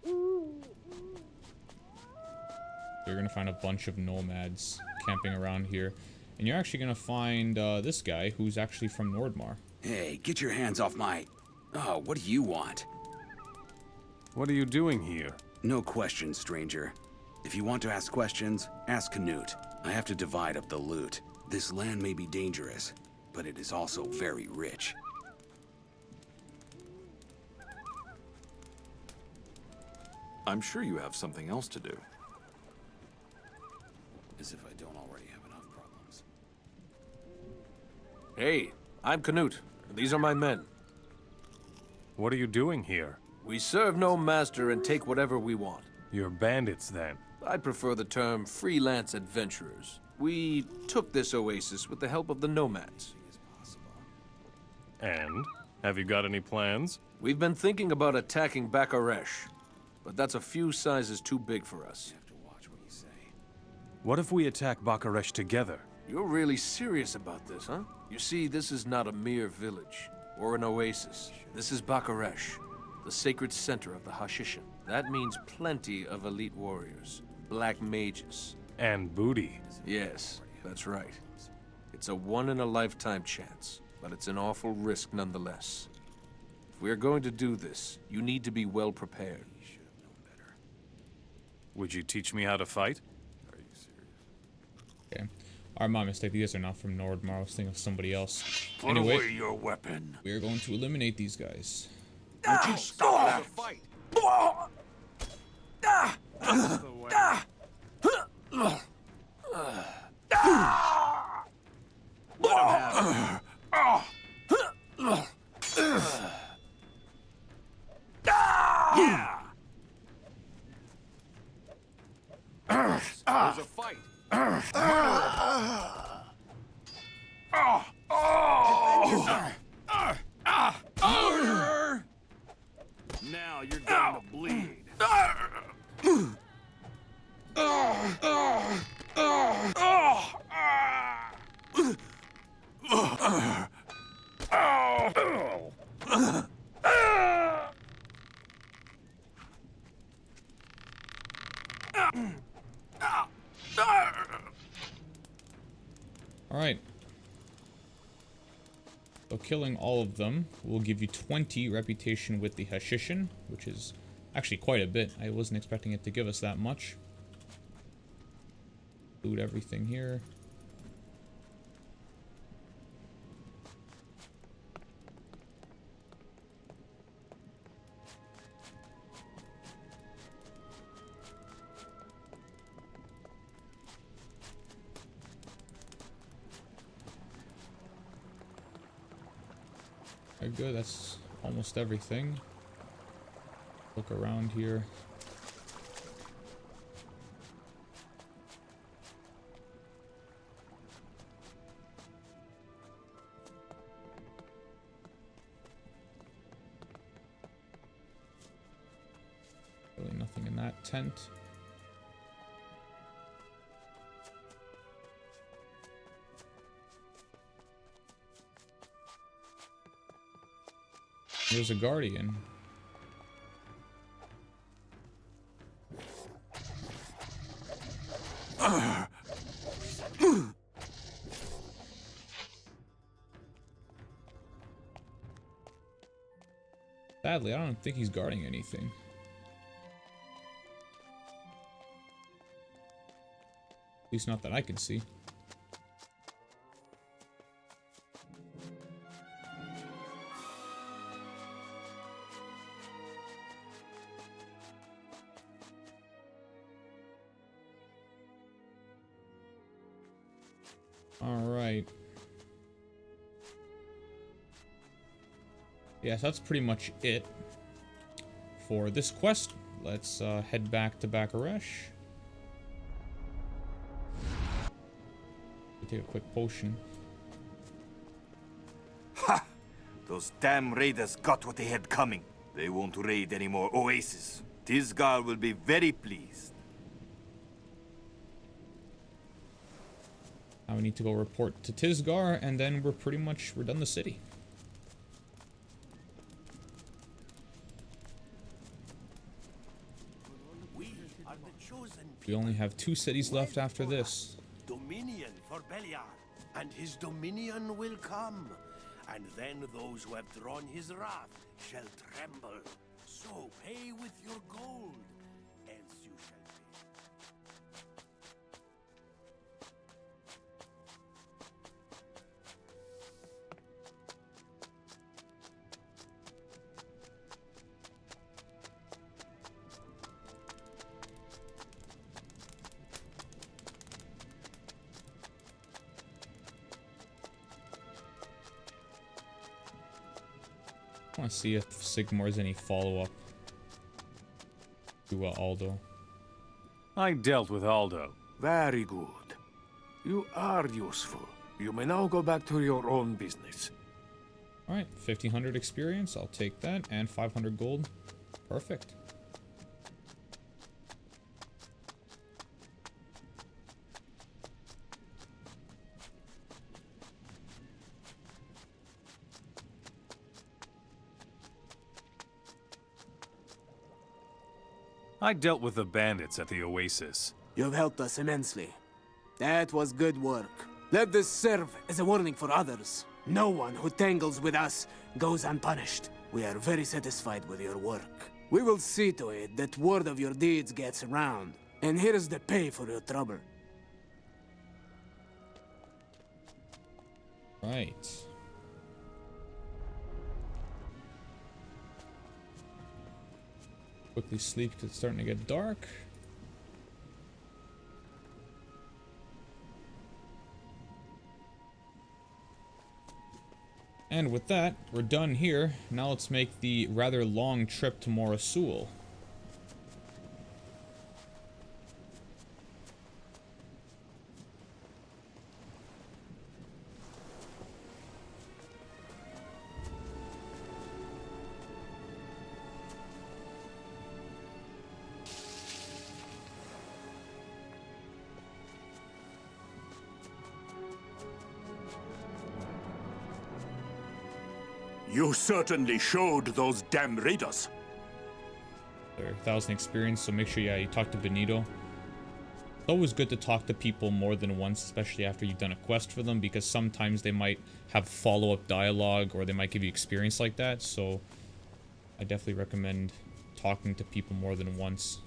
You're gonna find a bunch of nomads camping around here. And you're actually gonna find this guy who's actually from Nordmar. Hey, get your hands off my... Oh, what do you want? What are you doing here? No questions, stranger. If you want to ask questions, ask Canute. I have to divide up the loot. This land may be dangerous, but it is also very rich. I'm sure you have something else to do. As if I don't already have enough problems. Hey, I'm Canute. These are my men. What are you doing here? We serve no master and take whatever we want. You're bandits, then? I prefer the term freelance adventurers. We took this oasis with the help of the nomads. And? Have you got any plans? We've been thinking about attacking Bakaresh, but that's a few sizes too big for us. What if we attack Bakaresh together? You're really serious about this, huh? You see, this is not a mere village or an oasis. This is Bakaresh, the sacred center of the Hashishin. That means plenty of elite warriors, black mages. And booty. Yes, that's right. It's a one-in-a-lifetime chance, but it's an awful risk nonetheless. If we're going to do this, you need to be well prepared. Would you teach me how to fight? Are you serious? Okay. Alright, my mistake. These are not from Nordmar. I was thinking of somebody else. Put Anyway, away your weapon. we are going to eliminate these guys. Would you stop that fight? Let him have it. Yeah. There's a fight. Now you're going to bleed. Alright. So killing all of them will give you 20 reputation with the Hashishin, which is actually quite a bit. I wasn't expecting it to give us that much. Loot everything here. Very good, that's almost everything. Look around here. Really nothing in that tent. There's a guardian. Sadly, I don't think he's guarding anything. At least not that I can see. Alright. Yes, that's pretty much it for this quest. Let's head back to Bakaresh. Take a quick potion. Ha! Those damn raiders got what they had coming. They won't raid any more oases. Tisgar will be very pleased. Now we need to go report to Tisgar, and then we're done the city. We only have 2 cities left after this. Dominion for Beliar, and his dominion will come. and then those who have drawn his wrath shall tremble. So pay with your gold, else you shall pay. I want to see if Sigmor's any follow-up to Aldo. I dealt with Aldo. Very good. You are useful. You may now go back to your own business. Alright, 1500 experience, I'll take that, and 500 gold. Perfect. I dealt with the bandits at the Oasis. You've helped us immensely. That was good work. Let this serve as a warning for others. No one who tangles with us goes unpunished. We are very satisfied with your work. We will see to it that word of your deeds gets around. And here is the pay for your trouble. Right. Quickly sleep because it's starting to get dark. And with that, we're done here. Now let's make the rather long trip to Mora Sul. You certainly showed those damn raiders. They're 1,000 experience, so make sure, yeah, you talk to Benito. It's always good to talk to people more than once, especially after you've done a quest for them, because sometimes they might have follow-up dialogue, or they might give you experience like that, so I definitely recommend talking to people more than once.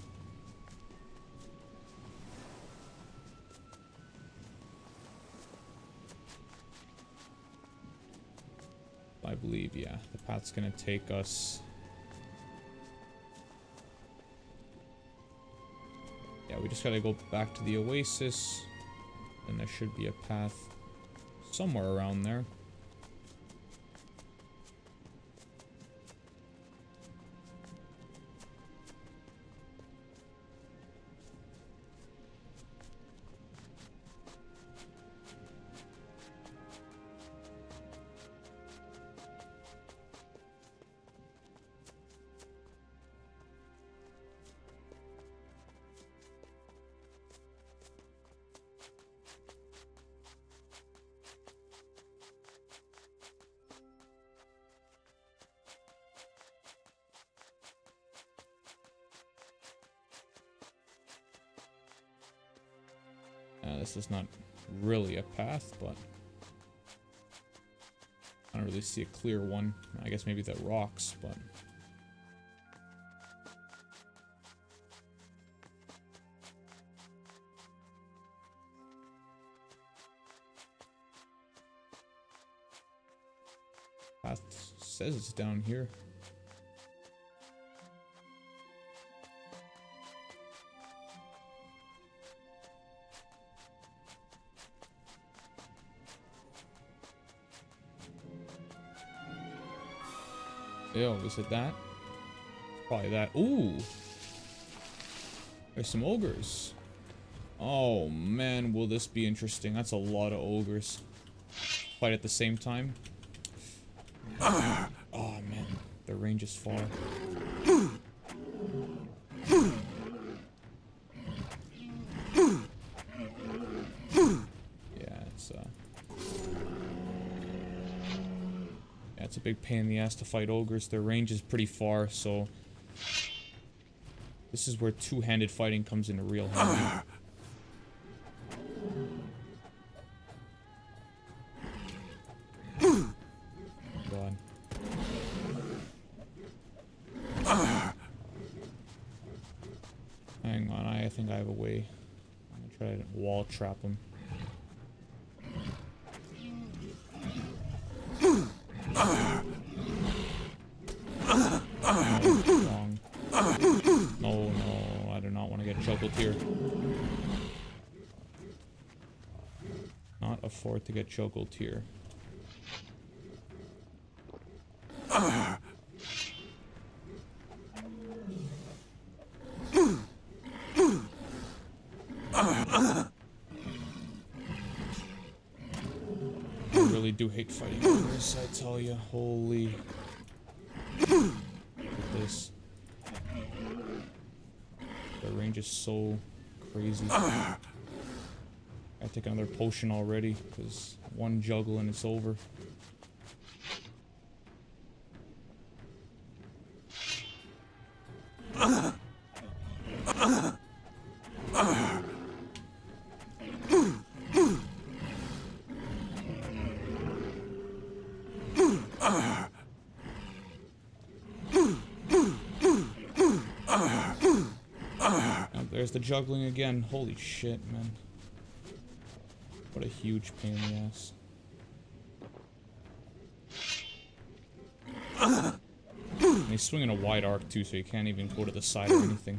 I believe, yeah, the path's gonna take us. Yeah, we just gotta go back to the Oasis, and there should be a path somewhere around there. This is not really a path, but I don't really see a clear one. I guess maybe the rocks, but path says it's down here. Yo, is it that? Probably that. Ooh! There's some ogres. Oh man, will this be interesting. That's a lot of ogres. Fight at the same time. Oh man, their range is far. It's a big pain in the ass to fight ogres. Their range is pretty far, so this is where two-handed fighting comes into real handy. think I have a way. I'm gonna try to wall trap him. Wrong. No, no, I do not want to get juggled here. Not afford to get juggled here. I really do hate fighting this, I tell you. Holy. Look at this. The range is so crazy. I take another potion already, because one juggle and it's over. There's the juggling again. Holy shit, man. What a huge pain in the ass. And he's swinging a wide arc too, so you can't even go to the side or anything.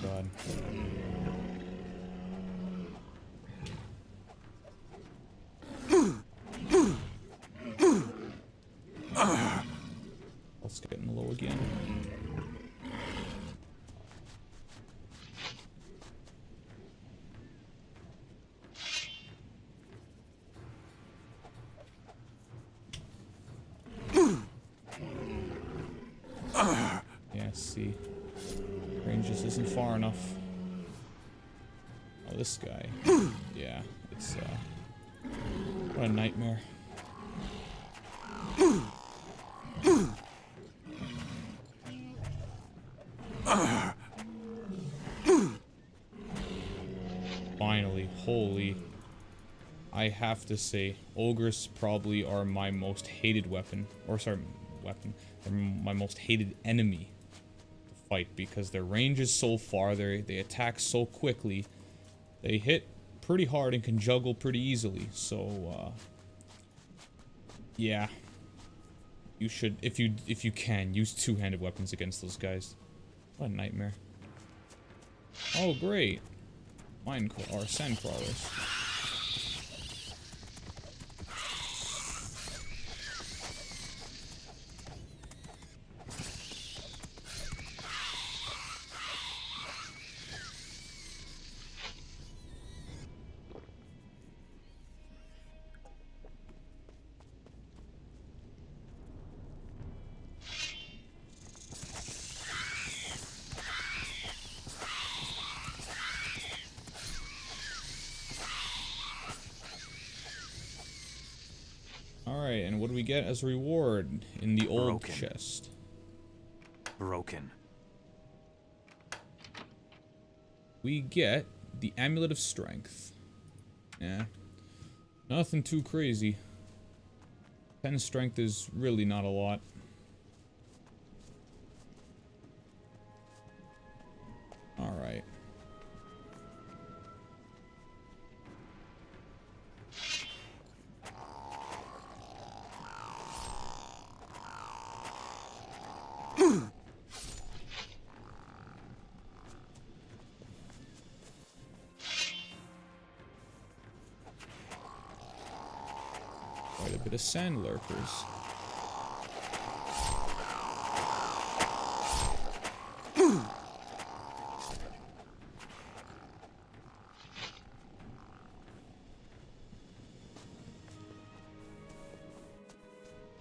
God. Let's get getting low again. Yeah, see. Range just isn't far enough. Oh, this guy. Yeah, it's, what a nightmare. Finally, holy. I have to say, ogres probably are my most hated weapon. Or, sorry, weapon. They're my most hated enemy to fight because their range is so far, they attack so quickly. They hit pretty hard and can juggle pretty easily. So, yeah. You should, if you can, use two-handed weapons against those guys. What a nightmare. Oh, great. Or Sandcrawlers. Alright, and what do we get as a reward in the old chest? Broken. We get the Amulet of Strength. Yeah. Nothing too crazy. 10 strength is really not a lot. Alright. Quite a bit of sand lurkers.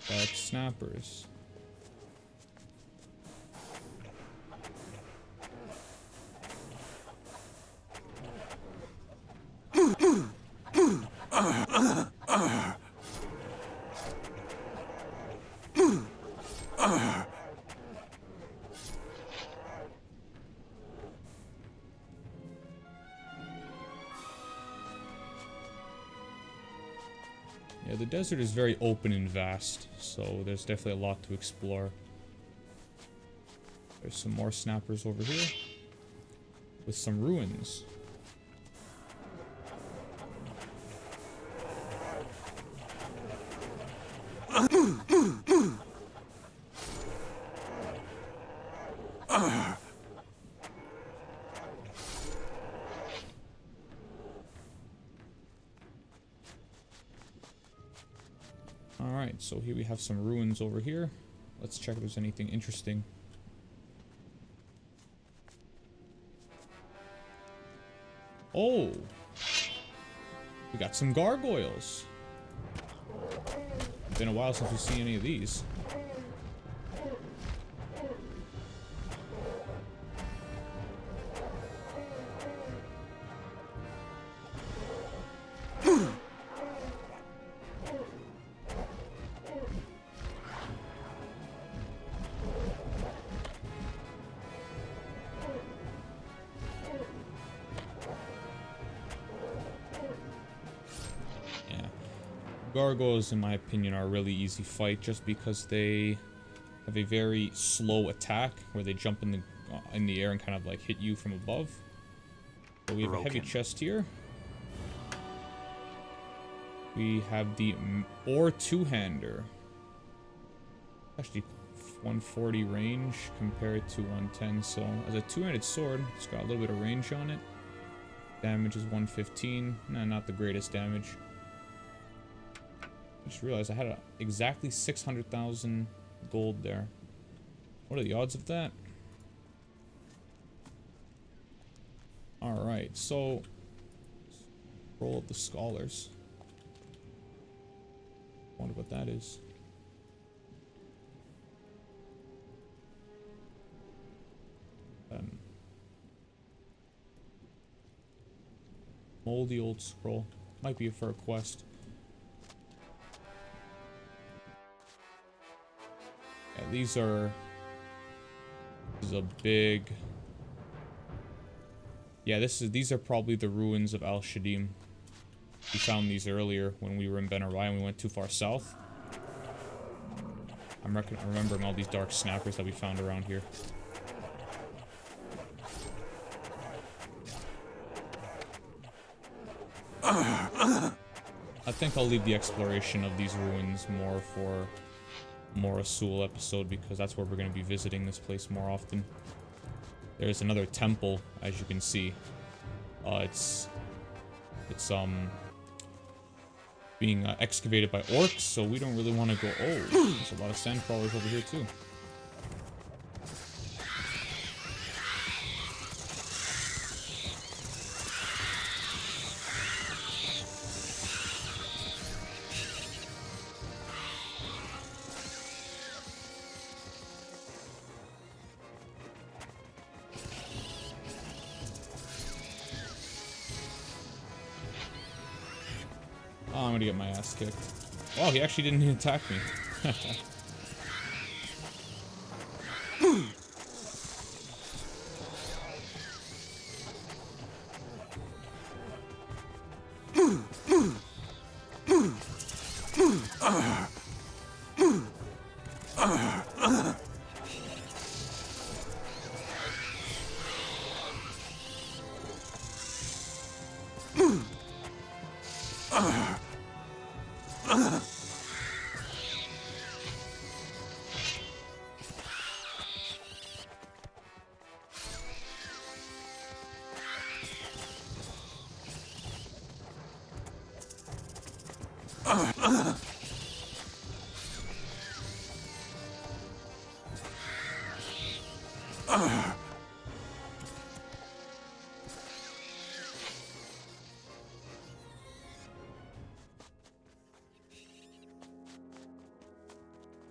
Dark snappers. Yeah, the desert is very open and vast, so there's definitely a lot to explore. There's some more snappers over here with some ruins. Alright, so here we have some ruins over here. Let's check if there's anything interesting. Oh! We got some gargoyles. It's been a while since we've seen any of these. Gargoyles, in my opinion, are a really easy fight just because they have a very slow attack where they jump in the air and kind of like hit you from above. So we have a heavy chest here. We have the ore two-hander. Actually 140 range compared to 110, so as a two-handed sword, it's got a little bit of range on it. Damage is 115. Nah, not the greatest damage. I just realized I had exactly 600,000 gold there. What are the odds of that? Alright, so roll of the scholars. Wonder what that is. Moldy old scroll. Might be for a quest. Yeah, this is a big... Yeah, these are probably the ruins of Al Shadim. We found these earlier when we were in Ben Arai and we went too far south. I'm remembering all these dark snappers that we found around here. I think I'll leave the exploration of these ruins more for Mora Sul episode because that's where we're going to be visiting this place more often. There's another temple, as you can see. It's being excavated by orcs, so we don't really want to go. Oh, there's a lot of sandcrawlers over here too. Oh, I'm gonna get my ass kicked. Oh, he actually didn't even attack me.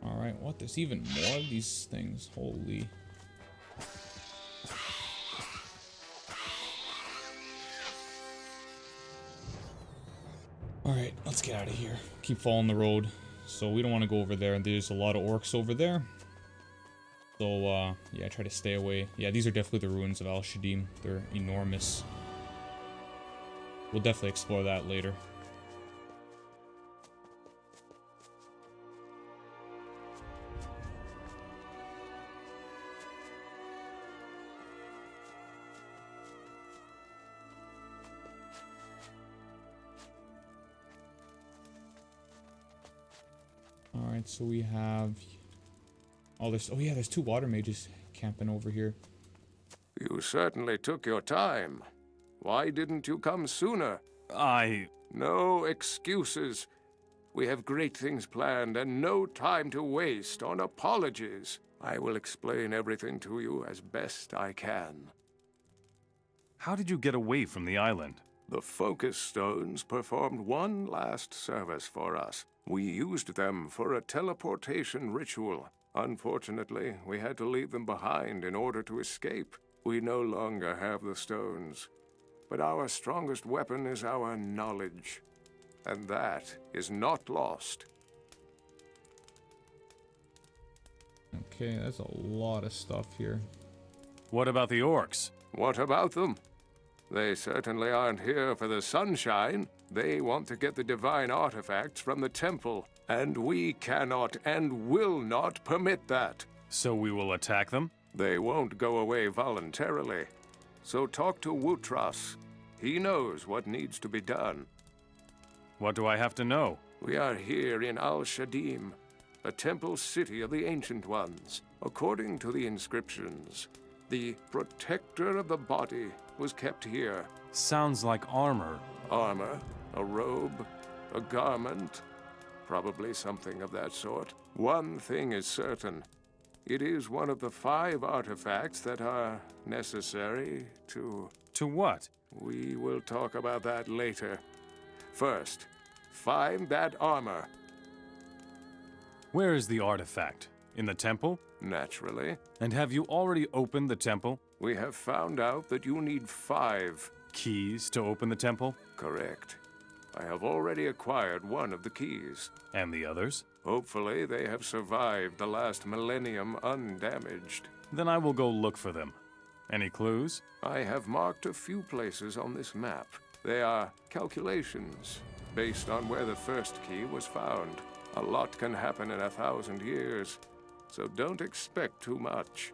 Alright, what? There's even more of these things. Holy. Alright, let's get out of here. Keep following the road. So we don't want to go over there. There's a lot of orcs over there. So, yeah, try to stay away. Yeah, these are definitely the ruins of Al Shadim. They're enormous. We'll definitely explore that later. Alright, so we have... Oh, there's 2 water mages camping over here. You certainly took your time. Why didn't you come sooner? No excuses. We have great things planned and no time to waste on apologies. I will explain everything to you as best I can. How did you get away from the island? The focus stones performed one last service for us. We used them for a teleportation ritual. Unfortunately, we had to leave them behind in order to escape. We no longer have the stones. But our strongest weapon is our knowledge. And that is not lost. Okay, that's a lot of stuff here. What about the orcs? What about them? They certainly aren't here for the sunshine. They want to get the divine artifacts from the temple. And we cannot and will not permit that. So we will attack them? They won't go away voluntarily. So talk to Wutras. He knows what needs to be done. What do I have to know? We are here in Al-Shadim, a temple city of the Ancient Ones. According to the inscriptions, the protector of the body was kept here. Sounds like armor. Armor, a robe, a garment, probably something of that sort. One thing is certain. It is one of the 5 artifacts that are necessary to... To what? We will talk about that later. First, find that armor. Where is the artifact? In the temple? Naturally. And have you already opened the temple? We have found out that you need 5 keys to open the temple? Correct. I have already acquired one of the keys. And the others? Hopefully they have survived the last millennium undamaged. Then I will go look for them. Any clues? I have marked a few places on this map. They are calculations, based on where the first key was found. A lot can happen in 1,000 years, so don't expect too much.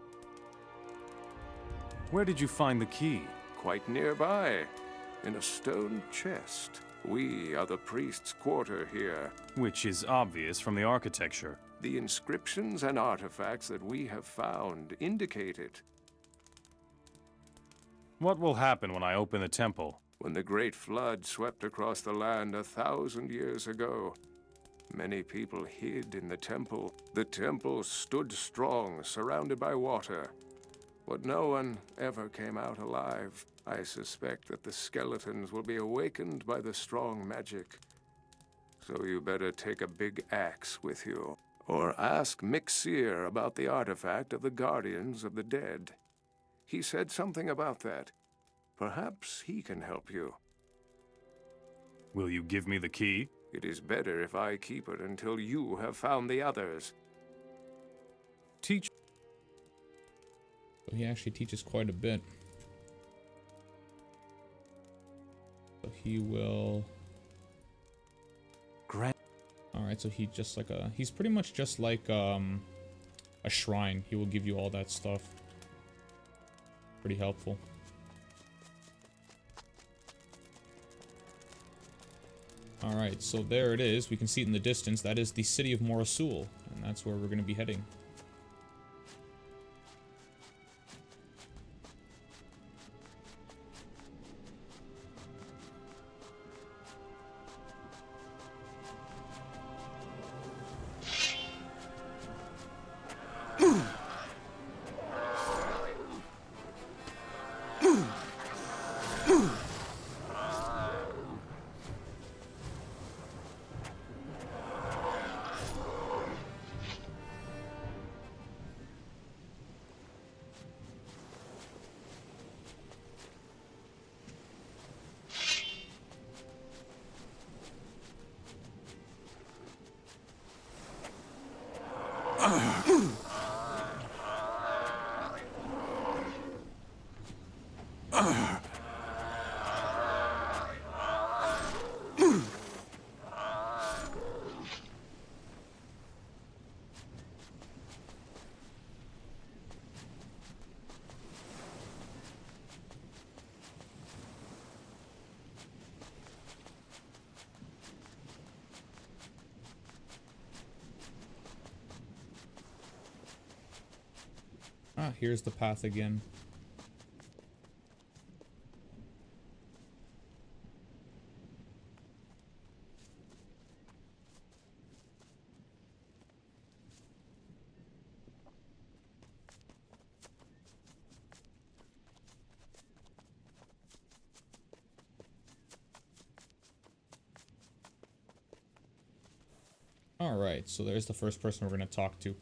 Where did you find the key? Quite nearby, in a stone chest. We are the priest's quarter here. Which is obvious from the architecture. The inscriptions and artifacts that we have found indicate it. What will happen when I open the temple? When the Great Flood swept across the land 1,000 years ago, many people hid in the temple. The temple stood strong, surrounded by water. But no one ever came out alive. I suspect that the skeletons will be awakened by the strong magic. So you better take a big axe with you. Or ask Mixir about the artifact of the Guardians of the Dead. He said something about that. Perhaps he can help you. Will you give me the key? It is better if I keep it until you have found the others. Teach. So he actually teaches quite a bit. So he will... Alright, so he's pretty much just like a shrine. He will give you all that stuff. Pretty helpful. Alright, so there it is. We can see it in the distance. That is the city of Mora Sul, and that's where we're going to be heading. Ah, here's the path again. Alright, so there's the first person we're going to talk to.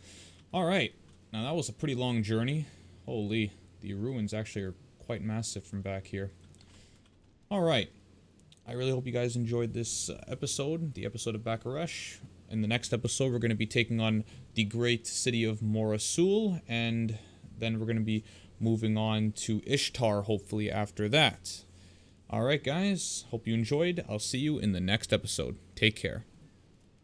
Alright, now that was a pretty long journey. Holy, the ruins actually are quite massive from back here. Alright, I really hope you guys enjoyed this episode, the episode of Bakaresh. In the next episode, we're going to be taking on the great city of Mora Sul, and then we're going to be moving on to Ishtar, hopefully, after that. Alright, guys, hope you enjoyed. I'll see you in the next episode. Take care.